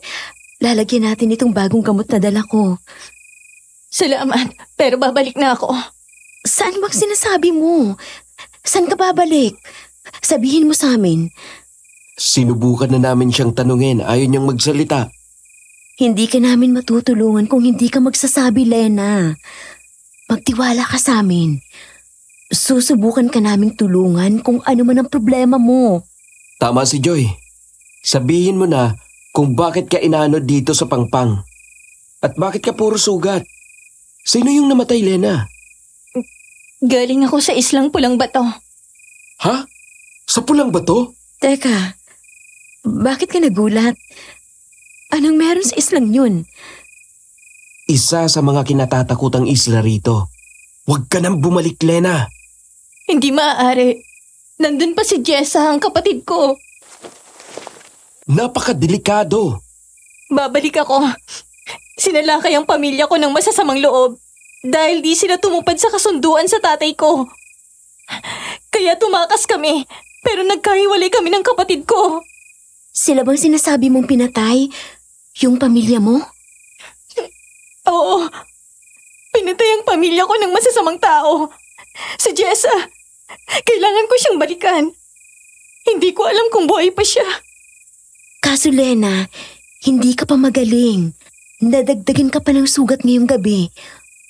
Lalagyan natin itong bagong gamot na dala ko. Salamat, pero babalik na ako. Saan bang sinasabi mo? Saan ka babalik? Sabihin mo sa amin. Sinubukan na namin siyang tanungin, ayaw niyang magsalita. Hindi ka namin matutulungan kung hindi ka magsasabi, Lena. Magtiwala ka sa amin. Susubukan ka naming tulungan kung ano man ang problema mo. Tama si Joy. Sabihin mo na kung bakit ka inaanod dito sa Pangpang. At bakit ka puro sugat. Sino yung namatay, Lena? Galing ako sa Islang Pulang Bato. Ha? Sa Pulang Bato? Teka, bakit ka nagulat? Anong meron sa islang yun? Isa sa mga kinatatakutang isla rito. Huwag ka nang bumalik, Lena. Hindi maaari. Nandun pa si Jessa, ang kapatid ko. Napakadelikado. Babalik ako. Sinalakay ang pamilya ko ng masasamang loob dahil di sila tumupad sa kasunduan sa tatay ko. Kaya tumakas kami, pero nagkahiwalay kami ng kapatid ko. Sila bang sinasabi mong pinatay? Yung pamilya mo? Oo. Pinatay ang pamilya ko ng masasamang tao. Si Jessa. Kailangan ko siyang balikan. Hindi ko alam kung buhay pa siya. Kaso Lena, hindi ka pa magaling. Nadagdagan ka pa ng sugat ngayong gabi.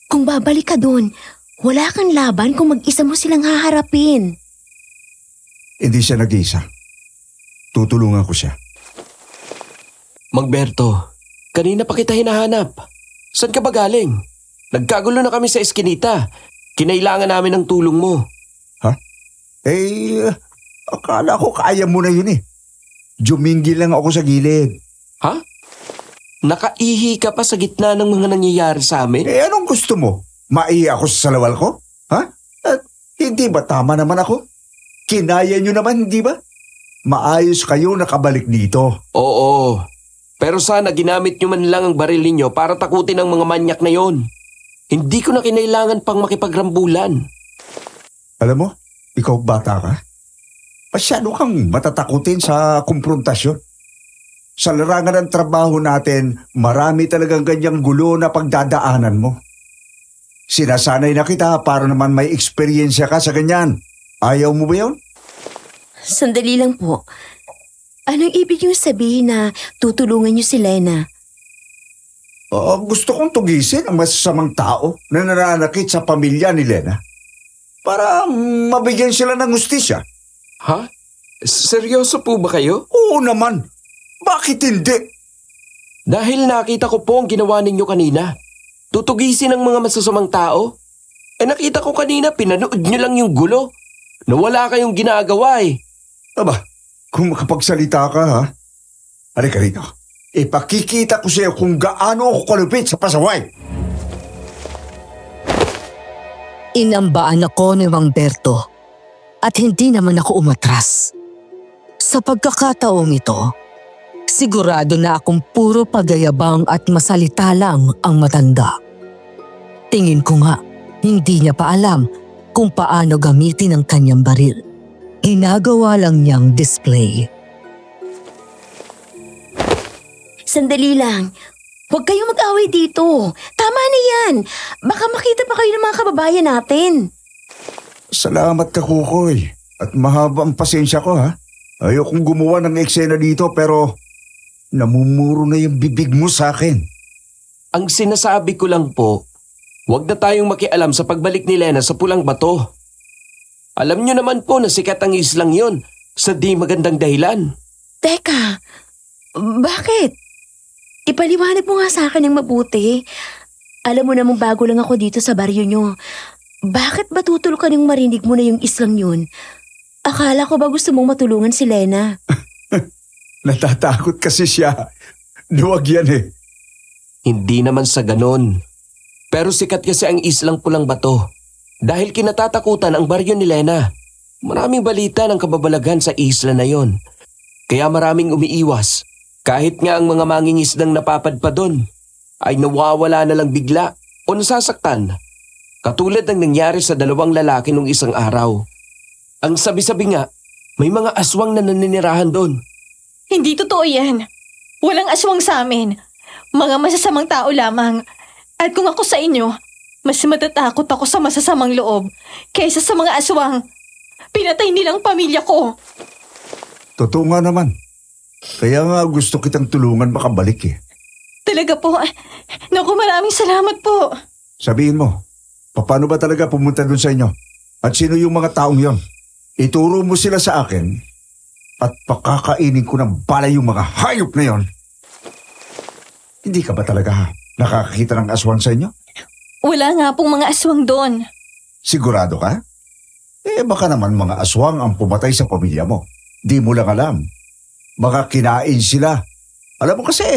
Kung babalik ka doon, wala kang laban kung mag-isa mo silang haharapin. Hindi siya nag-iisa. Tutulungan ko siya. Magberto, kanina pa kita hinahanap. Saan ka ba galing? Nagkagulo na kami sa eskinita. Kinailangan namin ng tulong mo. Akala ko kaya mo na yun eh. Jumingil lang ako sa gilid. Ha? Nakaihi ka pa sa gitna ng mga nangyayari sa amin? Anong gusto mo? Maihi ako sa salawal ko? Ha? At hindi ba tama naman ako? Kinaya nyo naman, hindi ba? Maayos kayo nakabalik dito. Oo. Pero sana ginamit nyo man lang ang baril ninyo para takutin ang mga manyak na yon. Hindi ko na kinailangan pang makipagrambulan. Alam mo, ikaw bata ka. Masyado kang matatakutin sa kumprontasyon. Sa larangan ng trabaho natin, marami talagang ganyang gulo na pagdadaanan mo. Sinasanay na kita para naman may eksperyensya ka sa ganyan. Ayaw mo ba yun? Sandali lang po. Anong ibig yung sabihin na tutulungan niyo si Lena? Gusto kong tugisin ang masasamang tao na nananakit sa pamilya ni Lena para mabigyan sila ng hustisya. Ha? Seryoso po ba kayo? Oo naman. Bakit hindi? Dahil nakita ko po ang ginawa ninyo kanina. Tutugisin ang mga masasamang tao. Nakita ko kanina pinanood nyo lang yung gulo. Na wala kayong ginagawa eh. Aba, kung makapagsalita ka ha, halika rito. Ipakikita ko sa iyo kung gaano ako kalupit sa pasaway. Inambaan ako ni Mang Berto at hindi naman ako umatras. Sa pagkakataong ito, sigurado na akong puro pagayabang at masalita lang ang matanda. Tingin ko nga, hindi niya pa alam kung paano gamitin ang kanyang baril. Ginagawa lang niyang display. Sandali lang. Huwag kayong mag-away dito. Tama na yan. Baka makita pa kayo ng mga kababayan natin. Salamat ka, Kukoy. At mahaba ang pasensya ko ha. Ayokong gumawa ng eksena dito pero namumuro na yung bibig mo sa akin. Ang sinasabi ko lang po, huwag na tayong makialam sa pagbalik ni Lena sa Pulang Bato. Alam niyo naman po na sikat ang islang yon sa di magandang dahilan. Teka, bakit? Ipaliwanag mo nga sa akin ng mabuti. Alam mo namang bago lang ako dito sa baryo nyo. Bakit ba tutulog ka nang marinig mo na yung islang yun? Akala ko ba gusto mong matulungan si Lena? Natatakot kasi siya. Duwag yan eh. Hindi naman sa ganon. Pero sikat kasi ang islang Pulang Bato. Dahil kinatatakutan ang baryo ni Lena. Maraming balita ng kababalaghan sa isla na yon. Kaya maraming umiiwas. Kahit nga ang mga mangingisdang napapadpa doon ay nawawala na lang bigla o nasasaktan. Katulad ng nangyari sa 2 lalaki nung isang araw. Ang sabi-sabi nga, may mga aswang na naninirahan doon. Hindi totoo yan. Walang aswang sa amin. Mga masasamang tao lamang. At kung ako sa inyo, mas matatakot ako sa masasamang loob kaysa sa mga aswang. Pinatay nilang pamilya ko. Totoo nga naman. Kaya nga gusto kitang tulungan makabalik eh. Talaga po. Naku, maraming salamat po. Sabihin mo, paano ba talaga pumunta dun sa inyo? At sino yung mga taong yon? Ituro mo sila sa akin at pakakainin ko ng bala yung mga hayop na yon. Hindi ka ba talaga nakakakita ng aswang sa inyo? Wala nga pong mga aswang doon. Sigurado ka? Baka naman mga aswang ang pumatay sa pamilya mo. Di mo lang alam. Baka kinain sila. Alam mo kasi,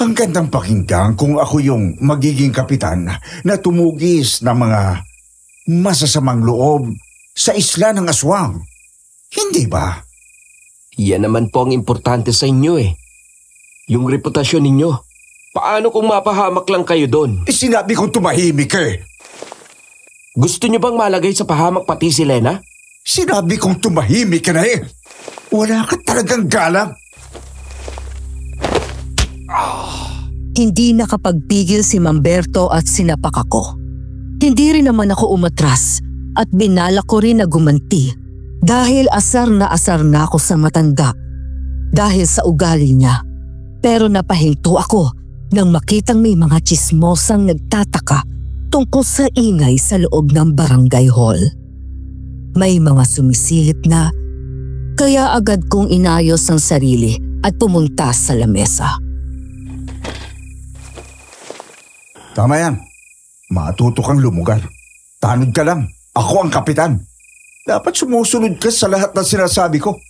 ang gandang pakinggan kung ako yung magiging kapitan na tumugis ng mga masasamang loob sa isla ng aswang. Hindi ba? Yan naman po ang importante sa inyo eh. Yung reputasyon ninyo. Paano kung mapahamak lang kayo doon? Sinabi kong tumahimik eh. Gusto niyo bang malagay sa pahamak pati si Lena? Sinabi kong tumahimik ka na eh. Wala ka talagang galang. Hindi nakapagpigil si Mamberto at sinapak ako. Hindi rin naman ako umatras at binalak ko rin na gumanti dahil asar na ako sa matanda dahil sa ugali niya. Pero napahinto ako nang makitang may mga tsismosang nagtataka tungkol sa ingay sa loob ng barangay hall. May mga sumisilip na, kaya agad kong inayos ang sarili at pumunta sa lamesa. Tama yan. Matuto kang lumugar. Tanod ka lang. Ako ang kapitan. Dapat sumusunod ka sa lahat ng sinasabi ko.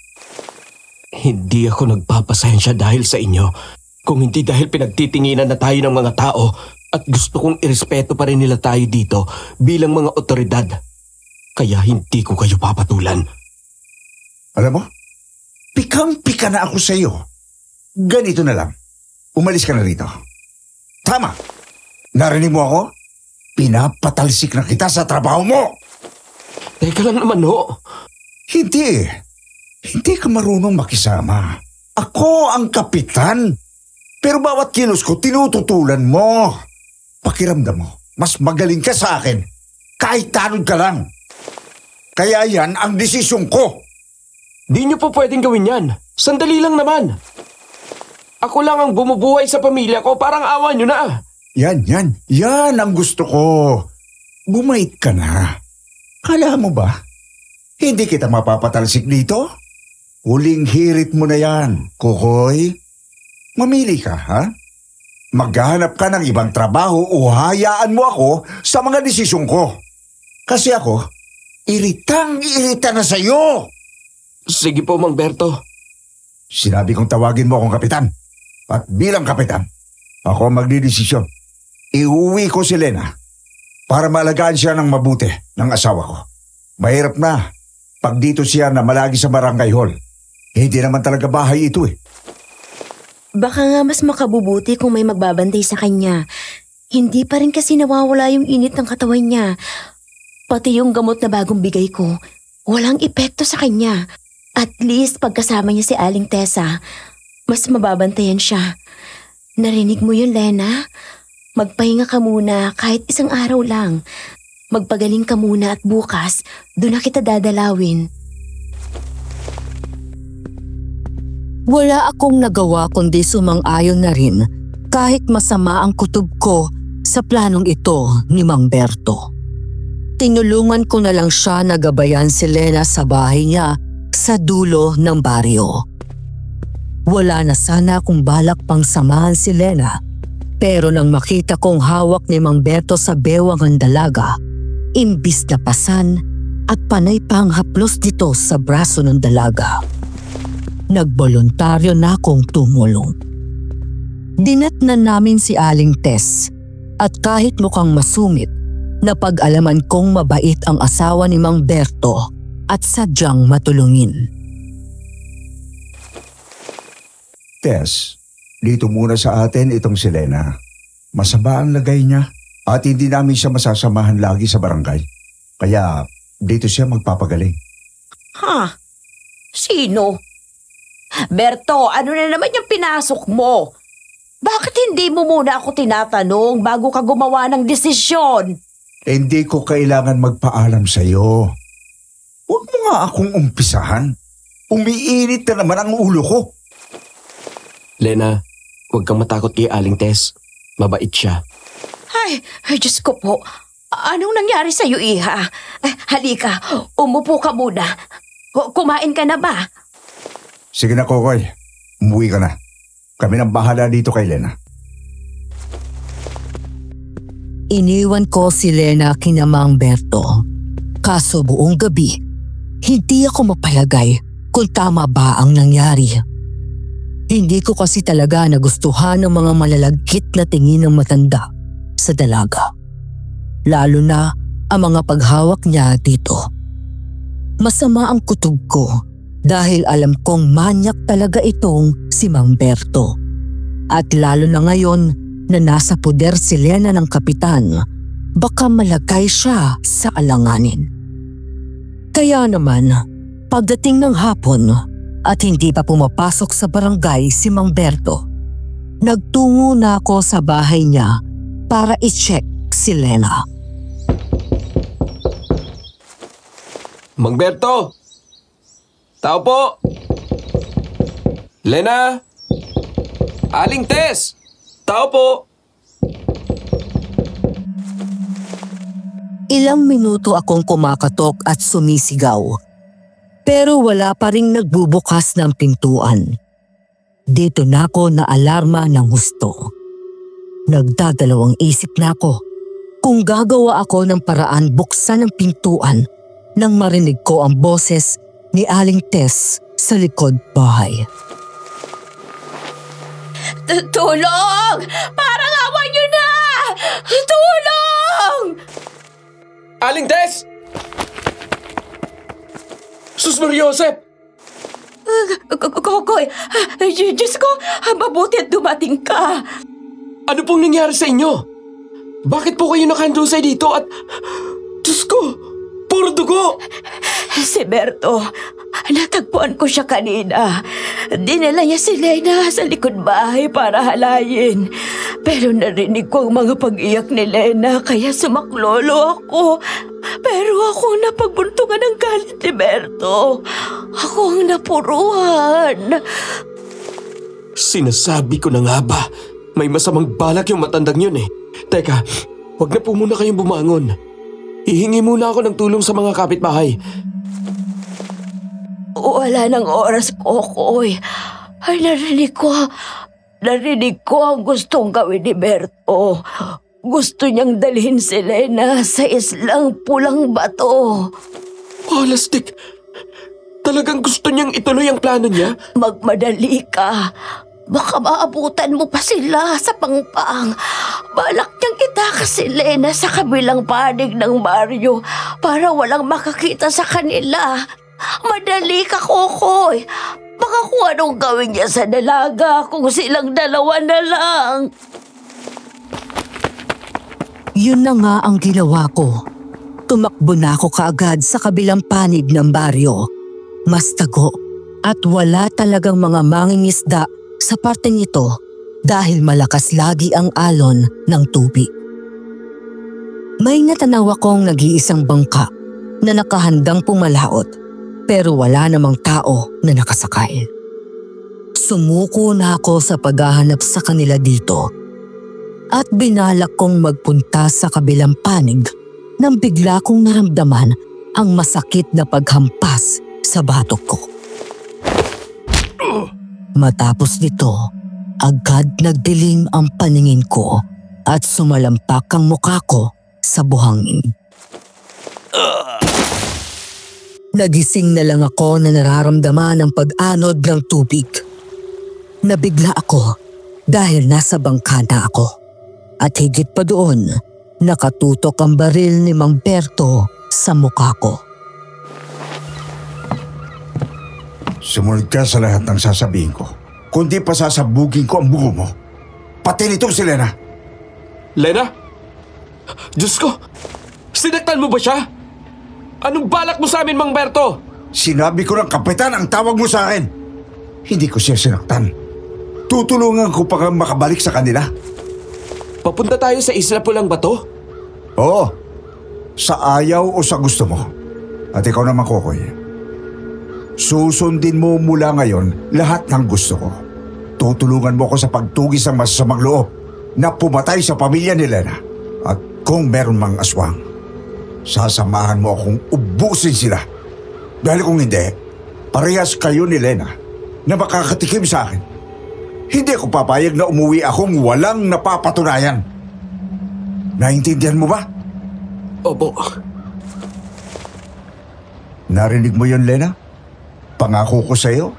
Hindi ako nagpapasensya dahil sa inyo. Kung hindi dahil pinagtitinginan na tayo ng mga tao at gusto kong irespeto pa rin nila tayo dito bilang mga otoridad. Kaya hindi ko kayo papatulan. Alam mo, pikang-pika na ako sa iyo. Ganito na lang. Umalis ka na rito. Tama. Narinig mo ako? Pinapatalsik na kita sa trabaho mo. Teka lang naman ho. Hindi. Hindi ka marunong makisama. Ako ang kapitan. Pero bawat kilos ko, tinututulan mo. Pakiramdam mo, mas magaling ka sa akin. Kahit tanod ka lang. Kaya yan ang desisyon ko. Di niyo po pwedeng gawin yan. Sandali lang naman. Ako lang ang bumubuhay sa pamilya ko, parang awa niyo na. Yan ang gusto ko. Bumait ka na. Kala mo ba, hindi kita mapapatalsik dito? Huling hirit mo na yan, Kokoy. Mamili ka, ha? Maghahanap ka ng ibang trabaho o hayaan mo ako sa mga desisyon ko. Kasi ako, iritang-irita na sa'yo. Sige po, Mang Berto. Sinabi kong tawagin mo akong kapitan. At bilang kapitan, ako ang magdidesisyon. Iuwi ko si Lena para malagaan siya ng mabuti ng asawa ko. Mahirap na pag dito siya na malagi sa barangay hall. Hindi naman talaga bahay ito eh. Baka nga mas makabubuti kung may magbabantay sa kanya. Hindi pa rin kasi nawawala yung init ng katawan niya. Pati yung gamot na bagong bigay ko, walang epekto sa kanya. At least pagkasama niya si Aling Tessa, mas mababantayan siya. Narinig mo yun, Lena? Magpahinga ka muna kahit isang araw lang. Magpagaling ka muna at bukas, doon na kita dadalawin. Wala akong nagawa kundi sumang-ayon na rin kahit masama ang kutob ko sa planong ito ni Mang Berto. Tinulungan ko na lang siya na gabayan si Lena sa bahay niya sa dulo ng baryo. Wala na sana akong balak pang samahan si Lena, pero nang makita kong hawak ni Mang Berto sa bewang ang dalaga, imbis na pasan at panay pang haplos nito sa braso ng dalaga. Nagboluntaryo na akong tumulong. Dinatnan namin si Aling Tess at kahit mukhang masumit, napag-alaman kong mabait ang asawa ni Mang Berto at sadyang matulungin. Tess, dito muna sa atin itong si Lena. Masama ang lagay niya at hindi namin siya masasamahan lagi sa barangay. Kaya dito siya magpapagaling. Ha? Sino? Berto, ano na naman yung pinasok mo? Bakit hindi mo muna ako tinatanong bago ka gumawa ng desisyon? Hindi ko kailangan magpaalam sa'yo. Huwag mo nga akong umpisahan. Umiinit na naman ang ulo ko. Lena, huwag kang matakot kay Aling Tess. Mabait siya. Ay, Diyos ko po. Anong nangyari sa'yo, Iha? Halika, umupo ka muna. Kumain ka na ba? Sige na, Kokoy. Umuwi ka na. Kami nang bahala dito kay Lena. Iniwan ko si Lena kina Mang Berto. Kaso buong gabi, hindi ako mapalagay kung tama ba ang nangyari. Hindi ko kasi talaga nagustuhan ang mga malalagkit na tingin ng matanda sa dalaga. Lalo na ang mga paghawak niya dito. Masama ang kutob ko dahil alam kong manyak talaga itong si Mang Berto. At lalo na ngayon na nasa poder si Lena ng kapitan, baka malagay siya sa alanganin. Kaya naman, pagdating ng hapon at hindi pa pumapasok sa barangay si Mang Berto, nagtungo na ako sa bahay niya para i-check si Lena. Mang Berto! Tao po! Lena! Aling Tess! Tao po! Ilang minuto akong kumakatok at sumisigaw. Pero wala pa ring nagbubukas ng pintuan. Dito na ako naalarma ng husto. Nagdadalawang isip na ako kung gagawa ako ng paraan buksan ang pintuan nang marinig ko ang boses ni Aling Tess sa likod bahay. Tulong! Parang awa niyo na! Tulong! Aling Tess! Sus Mariosep! Kokoy, Diyos ko, mabuti at dumating ka. Ano pong nangyari sa inyo? Bakit po kayo nakandusay dito at... Diyos ko! Puro dugo! Si Berto, natagpuan ko siya kanina. Dinala niya si Lena sa likod bahay para halayin. Pero narinig ko ang mga pag-iyak ni Lena kaya sumaklolo ako. Pero ako ang napagbuntungan ng galit ni Berto. Ako ang napuruhan. Sinasabi ko na nga ba, may masamang balak yung matandang yun eh. Teka, wag na po muna kayong bumangon. Hihingi muna ako ng tulong sa mga kapitbahay. Wala nang oras, Kokoy. Ay, narinig ko ang gustong gawin ni Berto. Gusto niyang dalhin si Lena sa islang Pulang Bato. Alastik! Talagang gusto niyang ituloy ang plano niya? Magmadali ka. Baka maabutan mo pa sila sa pangpang. Balak niyang itakas si Lena sa kabilang panig ng baryo para walang makakita sa kanila. Madali ka, Kokoy. Baka kung anong gawin niya sa dalaga kung silang dalawa na lang. Yun na nga ang ginawa ko. Tumakbo na ako kaagad sa kabilang panig ng baryo. Mas tago at wala talagang mga mangingisda sa parteng ito dahil malakas lagi ang alon ng tubig. May natanaw akong nag-iisang bangka na nakahandang pumalaot pero wala namang tao na nakasakay. Sumuko na ako sa paghahanap sa kanila dito at binalak kong magpunta sa kabilang panig nang bigla kong naramdaman ang masakit na paghampas sa batok ko. Matapos nito, agad nagdilim ang paningin ko at sumalampak ang mukha ko sa buhangin. Nagising na lang ako na nararamdaman ang pag-anod ng tubig. Nabigla ako dahil nasa bangka na ako. At higit pa doon, nakatutok ang baril ni Mang Berto sa mukha ko. Sumunod ka sa lahat ng sasabihin ko. Kundi pa sasabugin ko ang buho mo. Pati nitong si Lena. Lena? Diyos ko! Sinaktan mo ba siya? Anong balak mo sa amin, Mang Berto? Sinabi ko ng kapitan ang tawag mo sa akin. Hindi ko siya sinaktan. Tutulungan ko pa kang makabalik sa kanila. Papunta tayo sa Isla Pulang Bato? Oo. Sa ayaw o sa gusto mo. At ikaw naman, Kokoy. Susundin mo mula ngayon lahat ng gusto ko. Tutulungan mo ako sa pagtugis ng masasamang loob na pumatay sa pamilya ni Lena. At kung meron mang aswang, sasamahan mo akong ubusin sila. Dahil kung hindi, parehas kayo ni Lena na makakatikim sa akin. Hindi ako papayag na umuwi akong walang napapatunayan. Naintindihan mo ba? Opo. Narinig mo yun, Lena? Pangako ko sa'yo,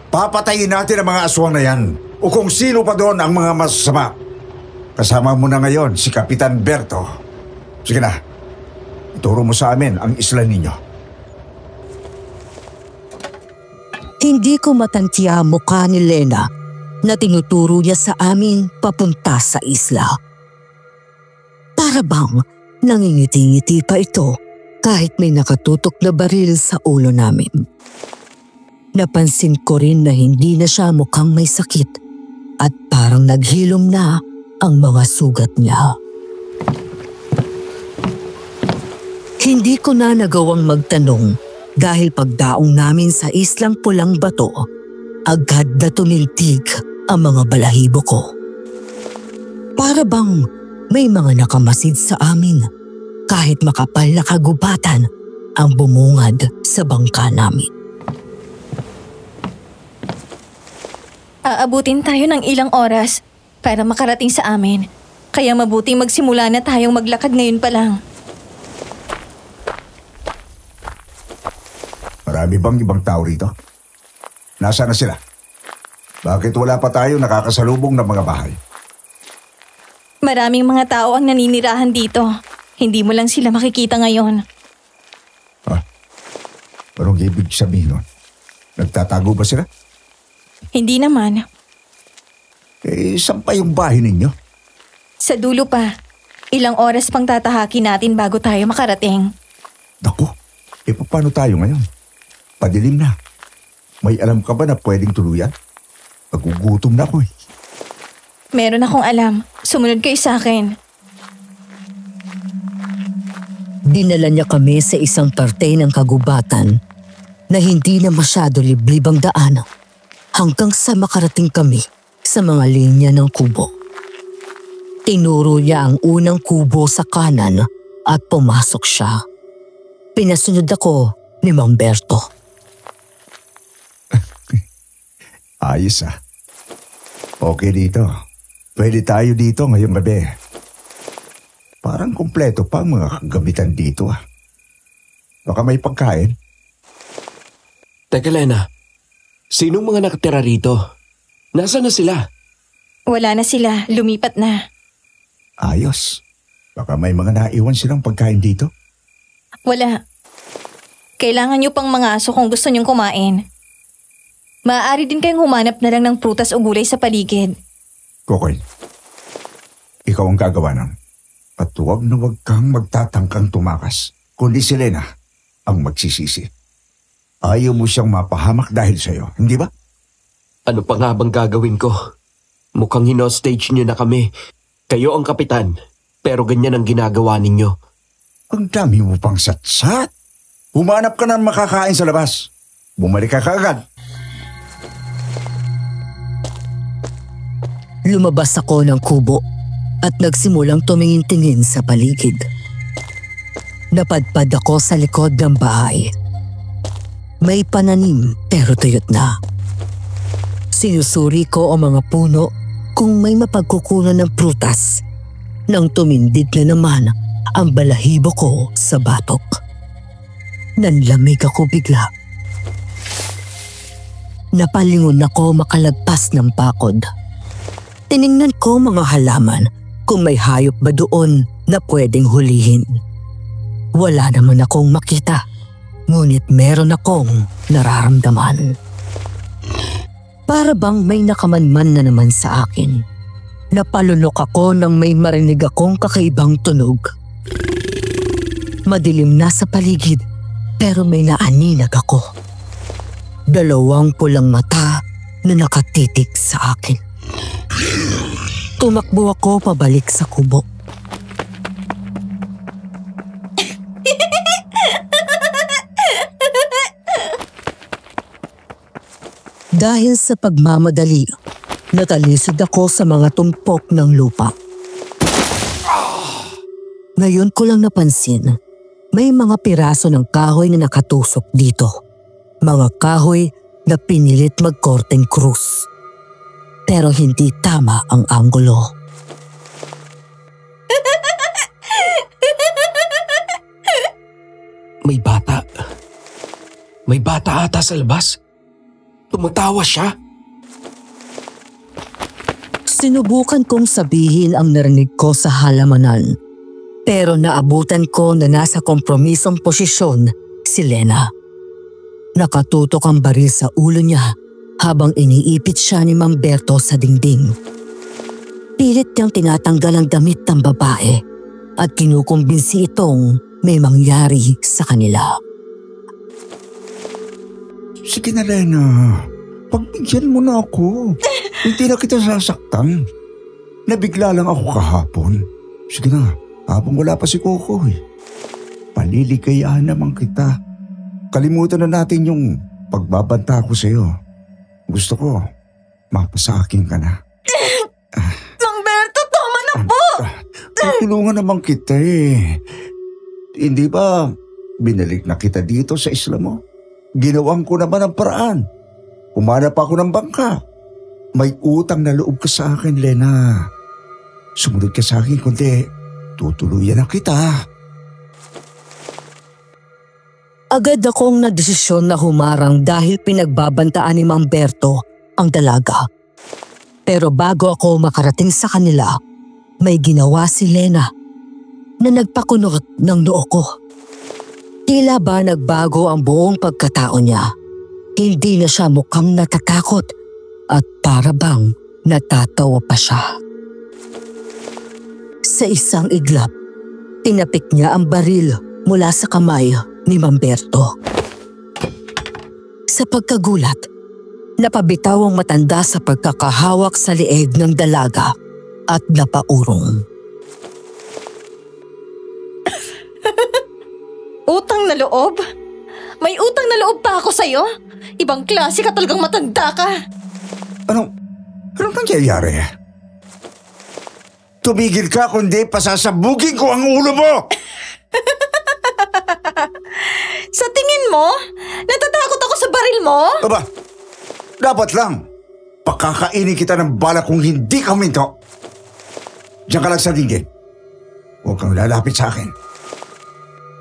papatayin natin ang mga aswang na yan o kung sino pa doon ang mga masasama. Kasama mo na ngayon si Kapitan Berto. Sige na, ituro mo sa amin ang isla ninyo. Hindi ko matantya ang mukha ni Lena na tinuturo niya sa amin papunta sa isla. Para bang nangingiti-ngiti pa ito kahit may nakatutok na baril sa ulo namin. Napansin ko rin na hindi na siya mukhang may sakit at parang naghilom na ang mga sugat niya. Hindi ko na nagawang magtanong dahil pagdaong namin sa Islang Pulang Bato, agad na tumintig ang mga balahibo ko. Para bang may mga nakamasid sa amin kahit makapal na kagubatan ang bumungad sa bangka namin. Aabutin tayo ng ilang oras para makarating sa amin. Kaya mabuting magsimula na tayong maglakad ngayon pa lang. Marami bang ibang tao rito? Nasaan na sila? Bakit wala pa tayo nakakasalubong ng mga bahay? Maraming mga tao ang naninirahan dito. Hindi mo lang sila makikita ngayon. Anong ibig sabihin nun? Nagtatago ba sila? Hindi naman. Saan pa yung bahay ninyo? Sa dulo pa. Ilang oras pang tatahakin natin bago tayo makarating. Naku, paano tayo ngayon? Padilim na. May alam ka ba na pwedeng tuluyan? Nagugutom na ako eh. Meron akong alam. Sumunod kayo sa akin. Dinala niya kami sa isang parte ng kagubatan na hindi na masyado liblib ang daan hanggang sa makarating kami sa mga linya ng kubo. Tinuro niya ang unang kubo sa kanan at pumasok siya. Pinasunod ako ni Mang Berto. Ayos ah. Okay dito. Pwede tayo dito ngayong gabi. Parang kumpleto pa ang mga kagamitan dito ah. Baka may pagkain. Teka, Lena. Sinong mga nakatira rito? Nasaan na sila? Wala na sila. Lumipat na. Ayos. Baka may mga naiwan silang pagkain dito. Wala. Kailangan niyo pang mga aso kung gusto niyong kumain. Maaari din kayong humanap na lang ng prutas o gulay sa paligid. Kokoy, ikaw ang gagawa nun. At huwag na huwag kang magtatangkang tumakas. Kundi si Lena ang magsisisi. Ayaw mo siyang mapahamak dahil sa'yo, hindi ba? Ano pa nga bang gagawin ko? Mukhang hinostage niyo na kami. Kayo ang kapitan, pero ganyan ang ginagawa ninyo. Ang dami mo pang satsat. Humanap ka ng makakain sa labas. Bumalik ka kaagad. Lumabas ako ng kubo at nagsimulang tumingin-tingin sa paligid. Napadpad ako sa likod ng bahay. May pananim pero tuyot na. Sinusuri ko ang mga puno kung may mapagkukunan ng prutas nang tumindid na naman ang balahibo ko sa batok. Nanlamig ako bigla. Napalingon ako makalagpas ng pakod. Tiningnan ko mga halaman kung may hayop ba doon na pwedeng hulihin. Wala naman akong makita, ngunit meron akong nararamdaman. Para bang may nakamanman na naman sa akin. Napalunok ako nang may marinig akong kakaibang tunog. Madilim na sa paligid pero may naaninag ako. 2 pulang mata na nakatitig sa akin. Tumakbo ako pabalik sa kubo. Dahil sa pagmamadali, natalisod ako sa mga tumpok ng lupa. Ngayon ko lang napansin, may mga piraso ng kahoy na nakatusok dito. Mga kahoy na pinilit magkorteng krus. Pero hindi tama ang anggulo. May bata. May bata ata sa labas. Tumatawa siya. Sinubukan kong sabihin ang narinig ko sa halamanan. Pero naabutan ko na nasa kompromisong posisyon si Lena. Nakatutok ang baril sa ulo niya habang iniipit siya ni Mang Berto sa dingding. Pilit niyang tinatanggal ang damit ng babae at kinukumbinsi itong may mangyari sa kanila. Sige na, Lena. Pagbigyan mo na ako. Hindi na kita sasaktan. Nabigla lang ako kahapon. Sige na, habang wala pa si Kokoy. Paliligayahan naman kita. Kalimutan na natin yung pagbabanta ko sa'yo. Gusto ko, mapasakin ka na. Mang Berto, tama na po! Tutulungan naman kita eh. Hindi ba binalik na kita dito sa isla mo? Ginawan ko naman ang paraan. Umanap ako ng bangka. May utang na loob ka sa akin, Lena. Sumunod ka sa akin kundi tutuluyan na kita. Agad akong nadesisyon na humarang dahil pinagbabantaan ni Mang Berto ang dalaga. Pero bago ako makarating sa kanila, may ginawa si Lena na nagpakunot ng noo ko. Tila ba nagbago ang buong pagkatao niya. Hindi na siya mukhang natatakot at para bang natatawa pa siya. Sa isang iglap, tinapik niya ang baril mula sa kamay ni Mamberto. Sa pagkagulat, napabitaw ang matanda sa pagkakahawak sa leeg ng dalaga at napaurong. Utang na loob? May utang na loob pa ako sa'yo? Ibang klase ka talagang matanda ka. Anong nangyayari? Tumigil ka kundi pasasabugin ko ang ulo mo! Sa tingin mo, natatakot ako sa baril mo? Aba, dapat lang. Pakakainin kita ng bala kung hindi ka huminto. Diyan ka lang sa dinggin. Huwag kang lalapit sa akin.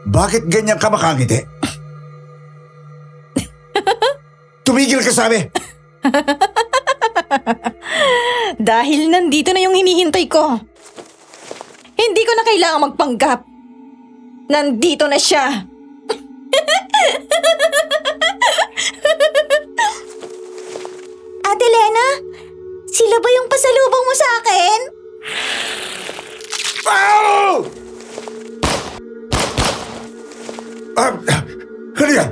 Bakit ganyan ka makangiti? Tumigil ka, sabi! Dahil nandito na yung hinihintay ko. Hindi ko na kailangang magpanggap. Nandito na siya. Ate Lena, sila ba yung pasalubong mo sa akin? Ow! Ano yan?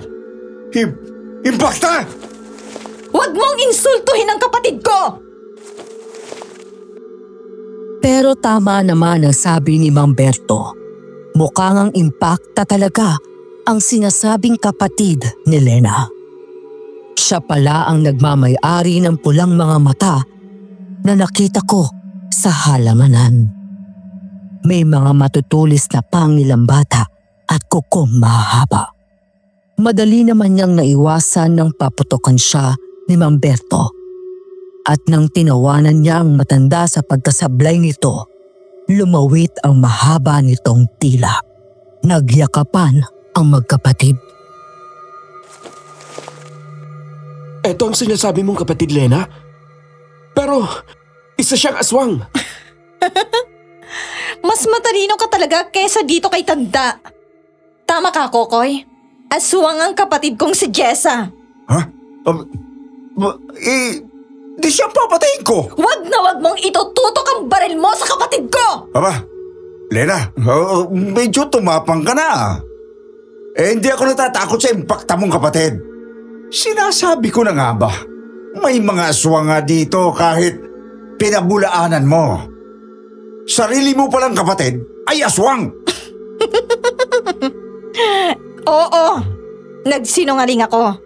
Impacta! Huwag mong insultuhin ang kapatid ko! Pero tama naman ang sabi ni Mamberto. Mukhang ang impacta talaga ang sinasabing kapatid ni Lena. Siya pala ang nagmamay-ari ng pulang mga mata na nakita ko sa halamanan. May mga matutulis na pangilang bata at kukom mahaba. Madali naman niyang naiwasan nang paputokan siya ni Mamberto. At nang tinawanan niya ang matanda sa pagkasablay nito, lumawit ang mahaba nitong tila. Nagyakapan ang magkapatid. Eto ang sinasabi mong kapatid, Lena? Pero, isa siyang aswang. Mas matalino ka talaga kesa dito kay tanda. Tama ka, Kokoy. Aswang ang kapatid kong si Jessa. Ha? Di siya papatayin ko! Wag na wag mong itututok ang baril mo sa kapatid ko! Aba, Lena, medyo tumapang ka na. Hindi ako natatakot sa impacta mong kapatid. Sinasabi ko na nga ba, may mga aswang nga dito kahit pinabulaanan mo. Sarili mo palang kapatid ay aswang! Oo, nagsinungaling ako.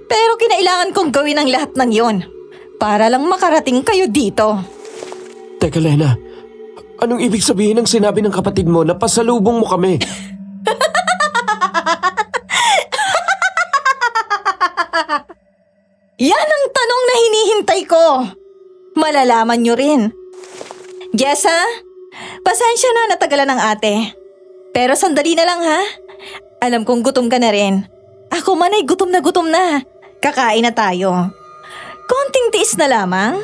Pero kinailangan kong gawin ang lahat ng yon para lang makarating kayo dito. Teka, Lena. Anong ibig sabihin ng sinabi ng kapatid mo na pasalubong mo kami? Yan ang tanong na hinihintay ko. Malalaman nyo rin. Jessa, pasensya na natagalan ng ate. Pero sandali na lang ha. Alam kong gutom ka na rin. Ako man ay gutom na. Kakain na tayo. Konting tiis na lamang.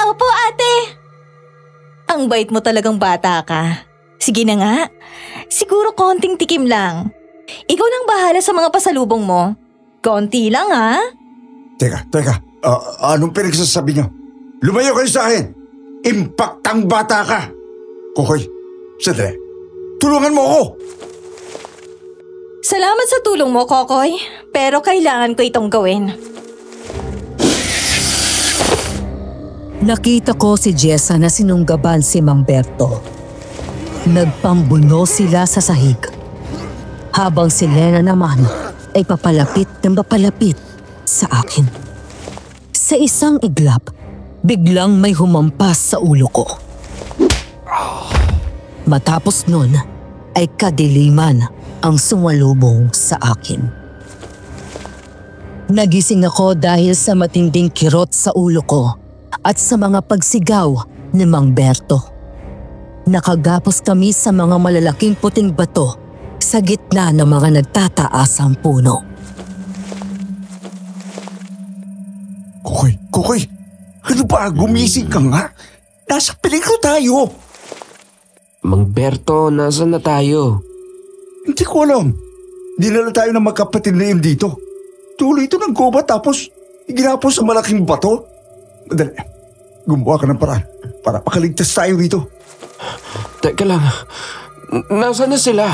Opo, ate. Ang bait mo talagang bata ka. Sige na nga. Siguro konting tikim lang. Ikaw nang bahala sa mga pasalubong mo. Konti lang ha. Teka. Anong pinagsasabi niyo? Lumayo kayo sa akin! Impaktang bata ka! Kokoy, sandali. Tulungan mo ako! Salamat sa tulong mo, Kokoy. Pero kailangan ko itong gawin. Nakita ko si Jessa na sinunggaban si Mamberto. Nagpambuno sila sa sahig. Habang si Lena naman ay papalapit sa akin. Sa isang iglap, biglang may humampas sa ulo ko. Matapos nun ay kadiliman ang sumalubong sa akin. Nagising ako dahil sa matinding kirot sa ulo ko at sa mga pagsigaw ni Mang Berto. Nakagapos kami sa mga malalaking puting bato sa gitna ng mga nagtataasang puno. Kokoy, ano ba? Gumising ka nga? Nasa peligro tayo. Mang Berto, nasan na tayo? Hindi ko alam. Dinala tayo ng magkapatid na yun dito. Tuloy ito ng gubat tapos ginapos sa malaking bato. Madali, gumawa ka ng paraan para pakaligtas tayo rito. Teka lang, nasan na sila?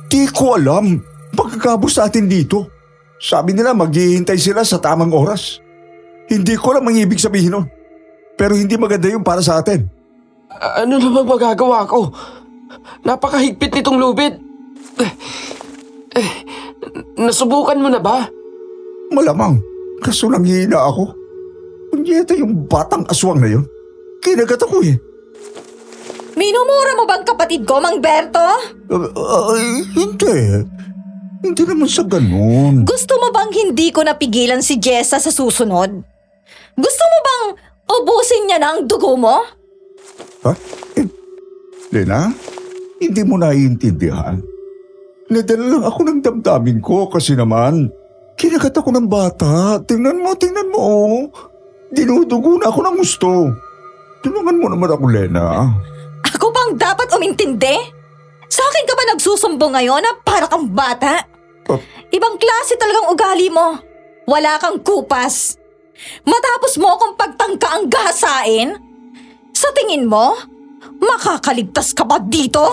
Di ko alam. Pagkakabos natin dito. Sabi nila maghihintay sila sa tamang oras. Hindi ko alam ang ibig sabihin nun. Pero hindi maganda yun para sa atin. Ano namang magagawa ko? Napakahigpit nitong lubid. Nasubukan mo na ba? Malamang. Kaso nanghihina ako. Kunyeta yung batang aswang na yun. Kinagat ako eh. Minumura mo bang kapatid ko, Mang Berto? Hindi. Hindi naman sa ganun. Gusto mo bang hindi ko napigilan si Jessa sa susunod? Gusto mo bang ubusin niya na ang dugo mo? Ha? Lena, hindi mo naiintindihan. Nadala lang ako ng damdamin ko kasi naman, kinagat ako ng bata. Tingnan mo. Oh. Dinudugo na ako ng gusto. Tulungan mo naman ako, Lena. Ako bang dapat umintindi? Sa akin ka ba nagsusumbong ngayon na para kang bata? Ibang klase talagang ugali mo. Wala kang kupas. Matapos mo akong pagtangka ang gahasain? Sa tingin mo, makakaligtas ka ba dito?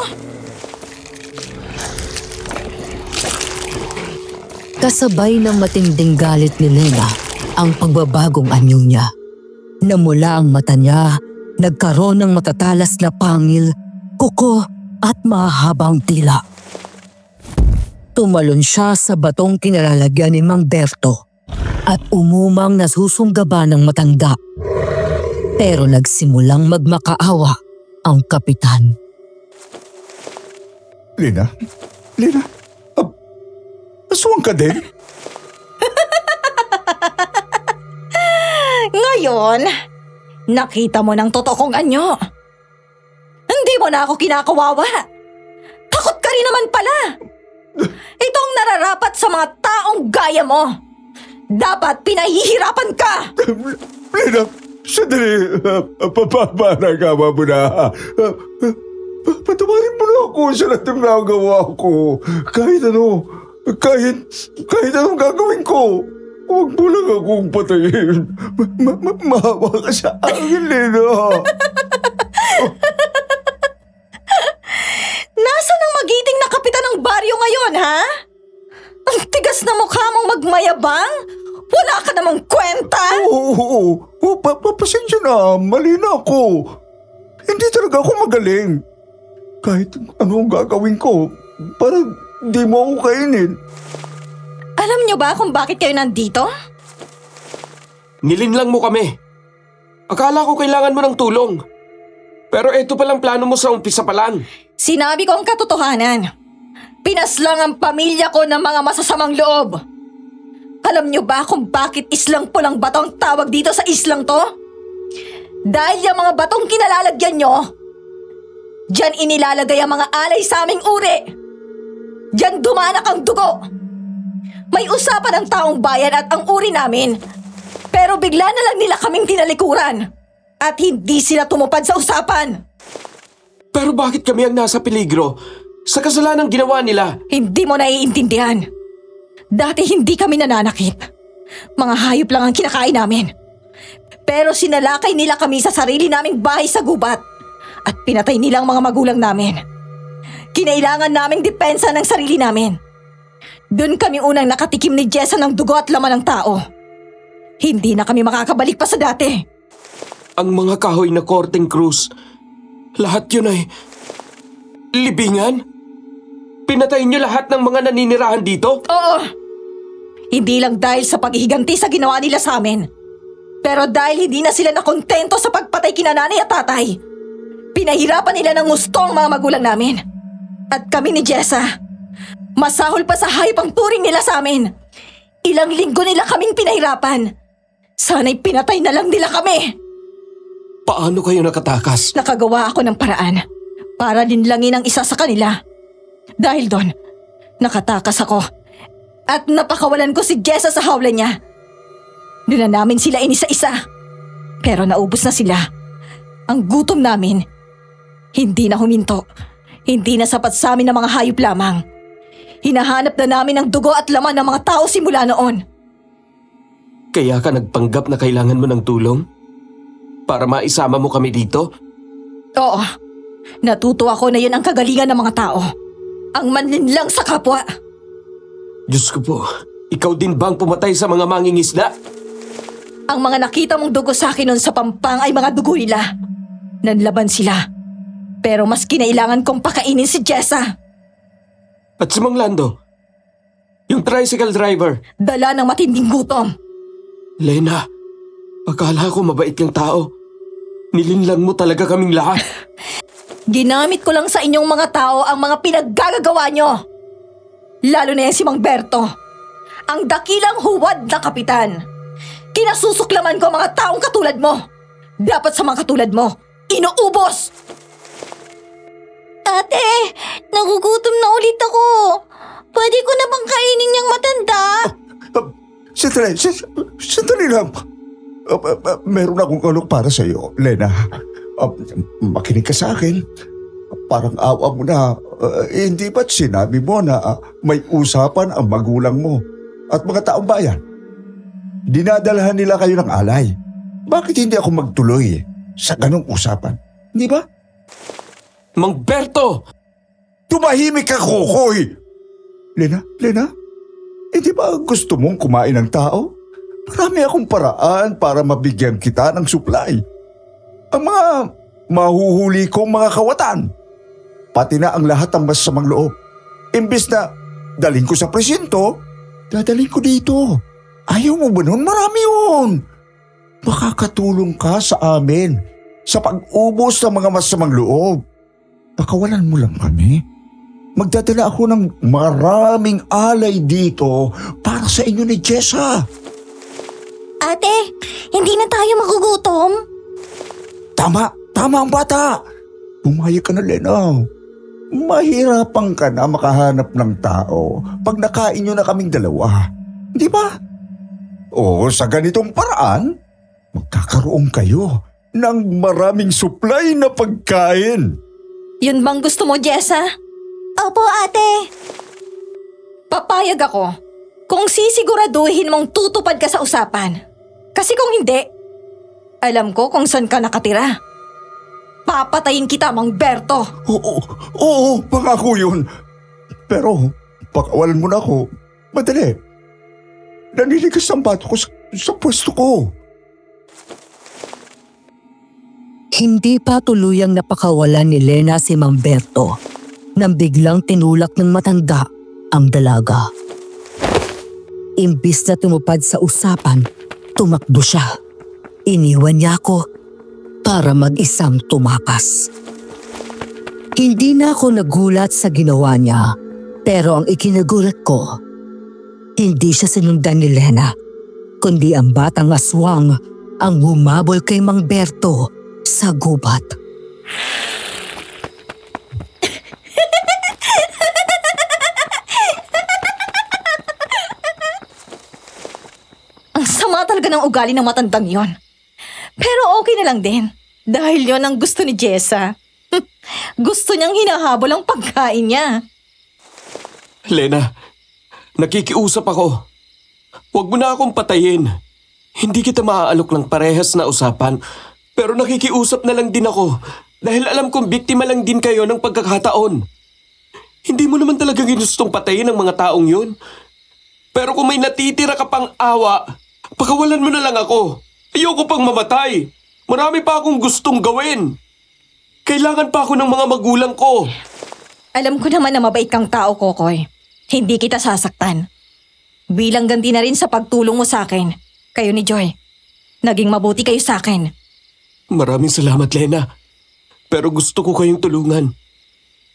Kasabay ng matinding galit ni Lena ang pagbabagong anyo niya. Namula ang mata niya, nagkaroon ng matatalas na pangil, kuko at mahabang tila. Tumalon siya sa batong kinalalagyan ni Mang Berto at umumang nasusunggaban ng matanda. Pero nagsimulang magmakaawa ang kapitan. Lena? Aswang ka din? Ngayon, nakita mo ng totoo kong anyo. Hindi mo na ako kinakawawa. Takot ka rin naman pala. Ito ang nararapat sa mga taong gaya mo. Dapat pinahihirapan ka. Lena, sandali. Paparagawa mo na. Patawarin mo na ako sa lahat ng nagawa ko. Kahit anong gagawin ko. Huwag mo lang akong patayin. Mahawa ka sa akin, Lena. Nasaan ang magiting na kapitan ng baryo ngayon, ha? Ang tigas na mukha mong magmayabang? Wala ka namang kwenta? Oo. Pasensya na. Mali na ako. Hindi talaga ako magaling. Kahit ano ang gagawin ko, para di mo ako kainin. Alam niyo ba kung bakit kayo nandito? Nilinlang mo kami. Akala ko kailangan mo ng tulong. Pero ito palang plano mo sa umpisa pa lang. Sinabi ko ang katotohanan. Pinaslang ang pamilya ko ng mga masasamang loob. Alam niyo ba kung bakit islang pulang bato ang tawag dito sa islang to? Dahil yung mga batong kinalalagyan nyo, diyan inilalagay ang mga alay sa aming uri. Diyan dumanak ang dugo. May usapan ang taong bayan at ang uri namin. Pero bigla na lang nila kaming tinalikuran. At hindi sila tumupad sa usapan. Pero bakit kami ang nasa peligro sa kasalanang ginawa nila? Hindi mo naiintindihan. Dati hindi kami nananakit. Mga hayop lang ang kinakain namin. Pero sinalakay nila kami sa sarili naming bahay sa gubat. At pinatay nilang mga magulang namin. Kinailangan naming depensa ng sarili namin. Doon kami unang nakatikim ni Jessa ng dugo at laman ng tao. Hindi na kami makakabalik pa sa dati. Ang mga kahoy na Korteng Krus, lahat yun ay libingan? Pinatay niyo lahat ng mga naninirahan dito? Oo. Hindi lang dahil sa paghihiganti sa ginawa nila sa amin. Pero dahil hindi na sila nakontento sa pagpatay kina nanay at tatay, pinahirapan nila ng gusto ang mga magulang namin. At kami ni Jessa, masahol pa sa hayop ang turing nila sa amin. Ilang linggo nila kaming pinahirapan. Sana'y pinatay na lang nila kami. Paano kayo nakatakas? Nakagawa ako ng paraan para linlangin ang isa sa kanila. Dahil doon, nakatakas ako. At napakawalan ko si Jessa sa hawla niya. Doon na namin sila inisa-isa. Pero naubos na sila. Ang gutom namin, hindi na huminto. Hindi na sapat sa amin ng mga hayop lamang. Hinahanap na namin ang dugo at laman ng mga tao simula noon. Kaya ka nagpanggap na kailangan mo ng tulong? Para maisama mo kami dito? Oo. Natuto ako na yun ang kagalingan ng mga tao. Ang manlinlang sa kapwa. Diyos ko po, ikaw din ba ang pumatay sa mga mangingisda? Ang mga nakita mong dugo sa akin noon sa Pampang ay mga dugo nila. Nanlaban sila. Pero mas kinailangan kong pakainin si Jessa. At si Mang Lando, yung tricycle driver. Dala ng matinding gutom. Lena, akala ko mabait kang tao. Nilinlang mo talaga kaming lahat. Ginamit ko lang sa inyong mga tao ang mga pinaggagawa nyo. Lalo na yan si Mang Berto. Ang dakilang huwad na kapitan. Kinasusuklaman ko ang mga taong katulad mo. Dapat sa mga katulad mo, inuubos! Ate, nagugutom na ulit ako. Pwede ko na bang kainin niyang matanda? Sandali lang. Meron akong alok para sa iyo, Lena. Makinig ka sa akin. Parang awa mo na. Hindi ba't sinabi mo na may usapan ang magulang mo at mga taong bayan? Dinadalhan nila kayo ng alay. Bakit hindi ako magtuloy sa ganong usapan? Di ba? Mang Berto! Tumahimik ka, Kokoy! Lena? Hindi ba gusto mong kumain ng tao? Marami akong paraan para mabigyan kita ng supply. Ang mga mahuhuli kong mga kawatan. Pati na ang lahat ng masasamang loob. Imbes na dalhin ko sa presinto, dadalhin ko dito. Ayaw mo ba nun? Marami yun. Makakatulong ka sa amin sa pag-ubos ng mga masasamang loob. Pakawalan mo lang kami. Magdadala ako ng maraming alay dito para sa inyo ni Jessa. Ate, hindi na tayo magugutom? Tama ang bata. Pumayag ka na, Lena. Mahirapan ka na makahanap ng tao pag nakain nyo na kaming dalawa. Di ba? O sa ganitong paraan, magkakaroon kayo ng maraming supply na pagkain. Yun bang gusto mo, Jessa? Opo, ate. Papayag ako kung sisiguraduhin mong tutupad ka sa usapan. Kasi kung hindi, alam ko kung saan ka nakatira. Papatayin kita, Mang Berto. Oo, pangako yun. Pero pakawalan mo na ako. Madali. Naniligas ang bato ko sa pwesto ko. Hindi pa tuluyang napakawalan ni Lena si Mang Berto nang biglang tinulak ng matanda ang dalaga. Imbis na tumupad sa usapan, tumakbo siya. Iniwan niya ako para mag-isang tumakas. Hindi na ako nagulat sa ginawa niya, pero ang ikinagulat ko, hindi siya sinundan ni Lena, kundi ang batang aswang ang humabol kay Mang Berto sa gubat. Ang sama talaga ng ugali ng matandang yon. Pero okay na lang din. Dahil yon ang gusto ni Jessa. Gusto niyang hinahabol ang pagkain niya. Lena, nakikiusap ako. Huwag mo na akong patayin. Hindi kita maaalok ng parehas na usapan, pero nakikiusap na lang din ako dahil alam kong biktima lang din kayo ng pagkakataon. Hindi mo naman talaga ginustong patayin ang mga taong yun. Pero kung may natitira ka pang awa, pakawalan mo na lang ako. Ayoko pang mamatay. Marami pa akong gustong gawin. Kailangan pa ako ng mga magulang ko. Alam ko naman na mabait kang tao, Kokoy. Hindi kita sasaktan. Bilang ganti na rin sa pagtulong mo sa akin, kayo ni Joy. Naging mabuti kayo sa akin. Maraming salamat, Lena. Pero gusto ko kayong tulungan.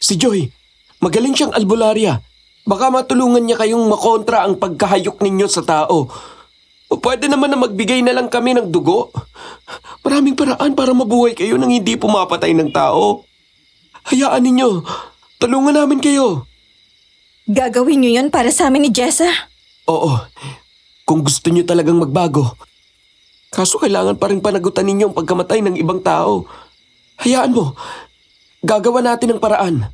Si Joy, magaling siyang albularya. Baka matulungan niya kayong makontra ang pagkahayok ninyo sa tao. O pwede naman na magbigay na lang kami ng dugo. Maraming paraan para mabuhay kayo nang hindi pumapatay ng tao. Hayaan ninyo. Tulungan namin kayo. Gagawin niyo yun para sa amin ni Jessa? Oo. Kung gusto niyo talagang magbago. Kaso kailangan pa rin panagutan ninyo ang pagkamatay ng ibang tao. Hayaan mo. Gagawa natin ng paraan.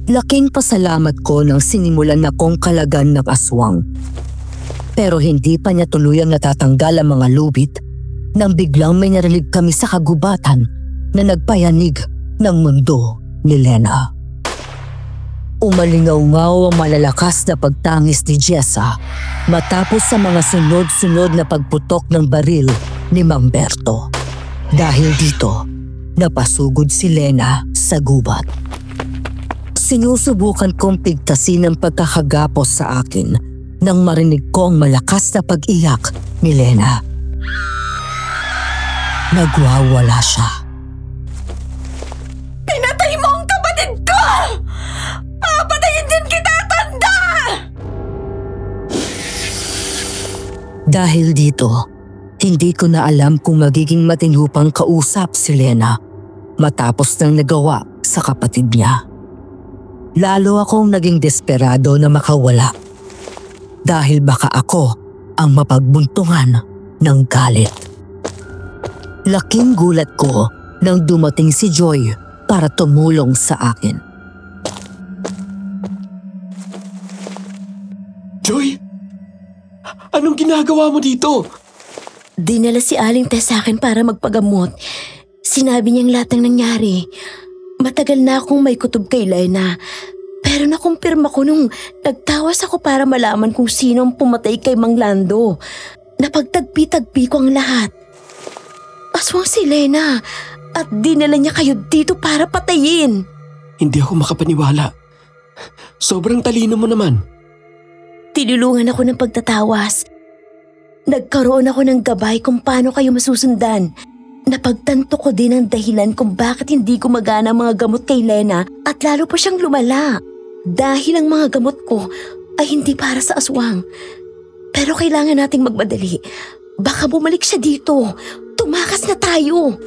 Laking pasalamat ko nang sinimulan na kong kalagan ng aswang. Pero hindi pa niya tuluyang natatanggal ang mga lubid nang biglang may narinig kami sa kagubatan na nagpayanig ng mundo ni Lena. Umalingaw-ngaw ang malalakas na pagtangis ni Jessa matapos sa mga sunod-sunod na pagputok ng baril ni Mang Berto. Dahil dito, napasugod si Lena sa gubat. Sinusubukan kong pigtasin ang pagkakagapos sa akin nang marinig ko ang malakas na pag-iyak ni Lena. Nagwawala siya. Pinatay mo ang kapatid ko! Papatayin din kita, tanda! Dahil dito, hindi ko na alam kung magiging matinupang kausap si Lena matapos nang nagawa sa kapatid niya. Lalo akong naging desperado na makawala dahil baka ako ang mapagbuntungan ng galit. Laking gulat ko nang dumating si Joy para tumulong sa akin. Joy? Anong ginagawa mo dito? Dinala si Aling Tess sa akin para magpagamot. Sinabi niyang lahat ng nangyari. Matagal na akong may kutob kay Lena. Pero nakumpirma ko nung nagtawas ako para malaman kung sino ang pumatay kay Mang Lando. Napagtagpi-tagpi ko ang lahat. Aswang si Lena at dinala niya kayo dito para patayin. Hindi ako makapaniwala. Sobrang talino mo naman. Tinulungan ako ng pagtatawas. Nagkaroon ako ng gabay kung paano kayo masusundan. Napagtanto ko din ang dahilan kung bakit hindi gumagana ang mga gamot kay Lena at lalo pa siyang lumala. Dahil ang mga gamot ko ay hindi para sa aswang. Pero kailangan nating magmadali. Baka bumalik siya dito. Tumakas na tayo.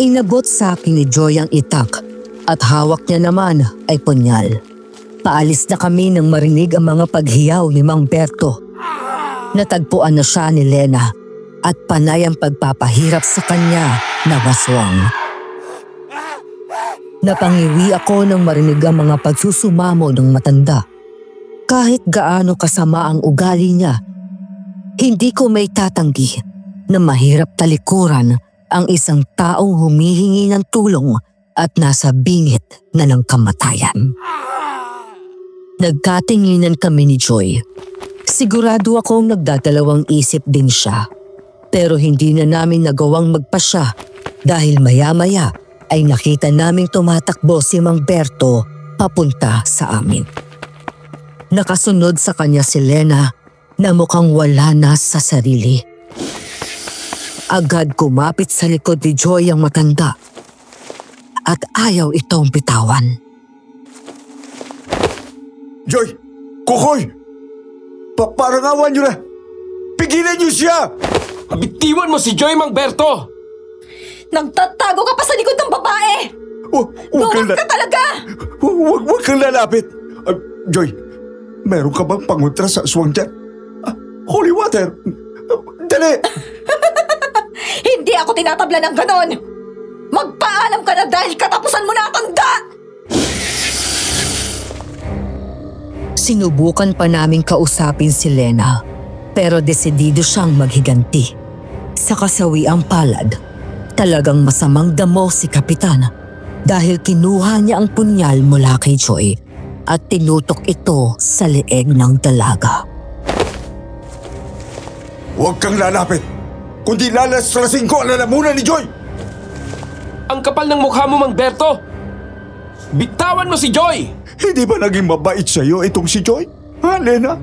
Inabot sa akin ni Joy ang itak at hawak niya naman ay punyal. Paalis na kami nang marinig ang mga paghiyaw ni Mang Berto. Natagpuan na siya ni Lena at panay ang pagpapahirap sa kanya na aswang. Napangiwi ako nang marinig ang mga pagsusumamo ng matanda. Kahit gaano kasama ang ugali niya, hindi ko may tatanggi na mahirap talikuran ang isang taong humihingi ng tulong at nasa bingit na ng kamatayan. Nagkatinginan kami ni Joy. Sigurado akong nagdadalawang isip din siya. Pero hindi na namin nagawang magpasya dahil maya-maya ay nakita naming tumatakbo si Mang Berto papunta sa amin. Nakasunod sa kanya si Lena na mukhang wala na sa sarili. Agad kumapit sa likod ni Joy ang matanda at ayaw itong bitawan. Joy! Kukoy! Parang awan nyo na! Pigilan nyo siya! Bitiwan mo si Joy, Mang Berto! Nagtatago ka pa sa likod ng babae! Luwag ka talaga! Huwag kang lalapit! Joy, meron ka bang pangontra sa aswang dyan? Holy water! Dali! Hindi ako tinatabla ng ganon! Magpaalam ka na dahil katapusan mo na, tanda! Sinubukan pa naming kausapin si Lena, pero desidido siyang maghiganti. Sa kasawiang palad, talagang masamang damo si Kapitan dahil kinuha niya ang punyal mula kay Joy at tinutok ito sa leeg ng dalaga. Huwag kang lalapit! Kundi lalas-lasin ko ang lalamunan ni Joy! Ang kapal ng mukha mo, Mang Berto! Bitawan mo si Joy! Hindi ba naging mabait sa'yo itong si Joy? Ha, Lena?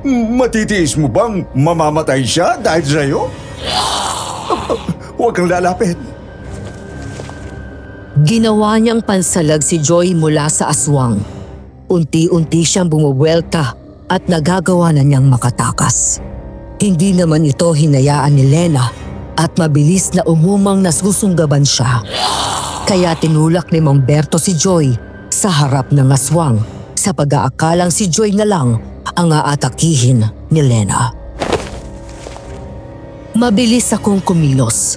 Matitiis mo bang mamamatay siya dahil sa'yo? Huwag kang lalapit. Ginawa niyang pansalag si Joy mula sa aswang. Unti-unti siyang bumubuelta at nagagawa na niyang makatakas. Hindi naman ito hinayaan ni Lena at mabilis na umumang nasusunggaban siya. Kaya tinulak ni Mang Berto si Joy sa harap ng aswang sa pag-aakalang si Joy na lang ang aatakihin ni Lena. Mabilis akong kumilos.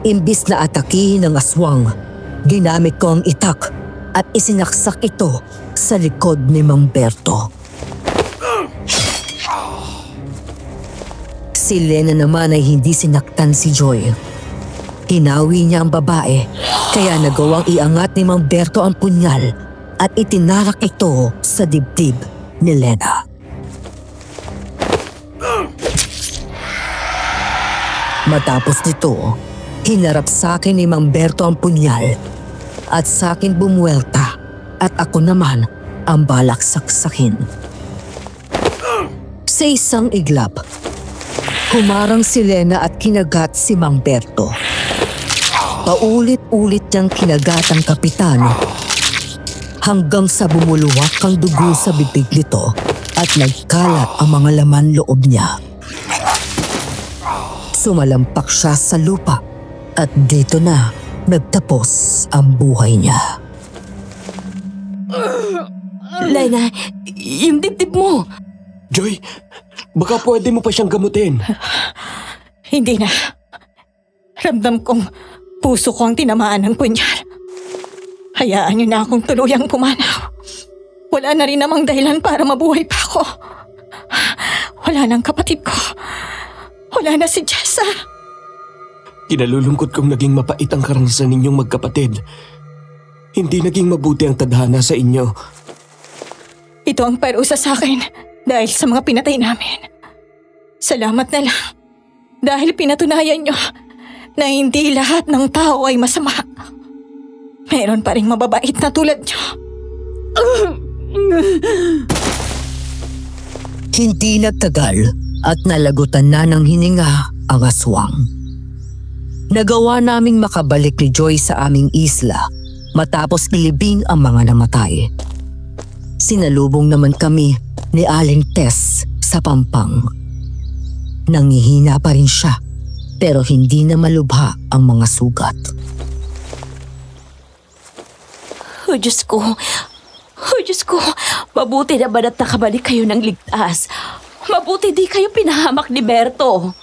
Imbis na atakihin ng aswang, ginamit ko ang itak at isinaksak ito sa likod ni Mang Berto. Si Lena naman ay hindi sinaktan si Joy. Hinawi niya ang babae, kaya nagawang iangat ni Mang Berto ang punyal at itinarak ito sa dibdib ni Lena. Matapos nito, hinarap sa akin ni Mang Berto ang punyal at sa akin bumuwelta at ako naman ang balak saksakin. Sa isang iglap, humarang si Lena at kinagat si Mang Berto. Paulit-ulit niyang kinagat ang kapitan hanggang sa bumuluwak ang dugo sa bibig nito at nagkalat ang mga laman loob niya. Sumalampak siya sa lupa at dito na nagtapos ang buhay niya. Lena, yung dibdib mo. Joy, baka pwede mo pa siyang gamutin. Hindi na. Ramdam kong puso ko ang tinamaan ng punyal. Hayaan niyo na akong tuluyang pumanaw. Wala na rin namang dahilan para mabuhay pa ako. Wala nang kapatid ko. Wala na si Jessa. Kinalulungkot kong naging mapait ang karanasan ninyong magkapatid. Hindi naging mabuti ang tadhana sa inyo. Ito ang parusa sa akin dahil sa mga pinatay namin. Salamat na lang dahil pinatunayan niyo na hindi lahat ng tao ay masama. Meron pa ring mababait na tulad niyo. Hindi nagtagal at nalagutan na ng hininga ang aswang. Nagawa naming makabalik ni Joy sa aming isla matapos ilibing ang mga namatay. Sinalubong naman kami ni Aling Tess sa Pampang. Nangihina pa rin siya pero hindi na malubha ang mga sugat. Oh, Diyos ko. Oh, Diyos ko. Mabuti naman at nakabalik kayo ng ligtas. Mabuti di kayo pinahamak ni Berto.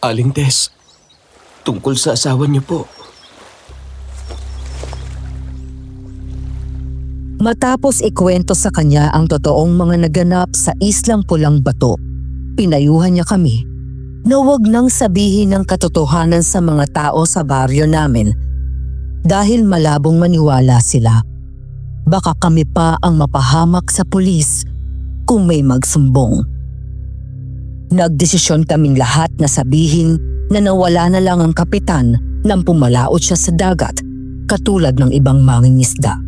Aling Tess, tungkol sa asawa niyo po. Matapos ikwento sa kanya ang totoong mga naganap sa Islang Pulang Bato, pinayuhan niya kami na huwag nang sabihin ng katotohanan sa mga tao sa baryo namin dahil malabong maniwala sila. Baka kami pa ang mapahamak sa pulis kung may magsumbong. Nagdesisyon kaming lahat na sabihin na nawala na lang ang kapitan nang pumalaot siya sa dagat katulad ng ibang mangingisda.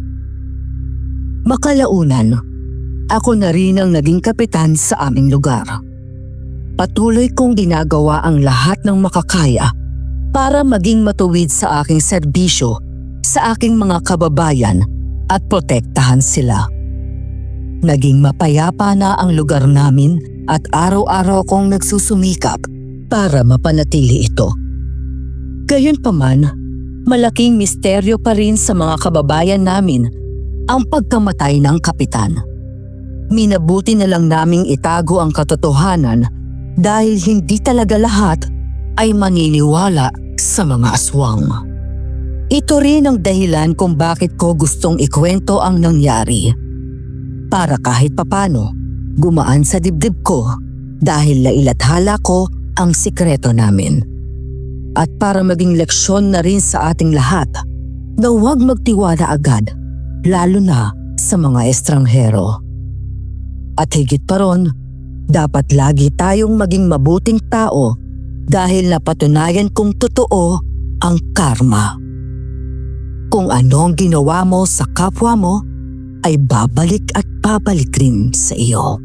Makalaunan, ako na rin ang naging kapitan sa aming lugar. Patuloy kong ginagawa ang lahat ng makakaya para maging matuwid sa aking serbisyo sa aking mga kababayan at protektahan sila. Naging mapayapa na ang lugar namin at araw-araw kong nagsusumikap para mapanatili ito. Gayunpaman, malaking misteryo pa rin sa mga kababayan namin ang pagkamatay ng kapitan. Minabuti na lang naming itago ang katotohanan dahil hindi talaga lahat ay maniniwala sa mga aswang. Ito rin ang dahilan kung bakit ko gustong ikwento ang nangyari. Para kahit papano, gumaan sa dibdib ko dahil nailathala ko ang sikreto namin. At para maging leksyon na rin sa ating lahat na huwag magtiwala agad, lalo na sa mga estranghero. At higit pa ron, dapat lagi tayong maging mabuting tao dahil napatunayan kong totoo ang karma. Kung anong ginawa mo sa kapwa mo, ay babalik at babalik rin sa iyo.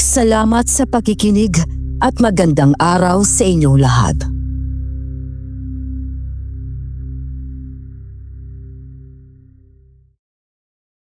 Salamat sa pakikinig at magandang araw sa inyong lahat.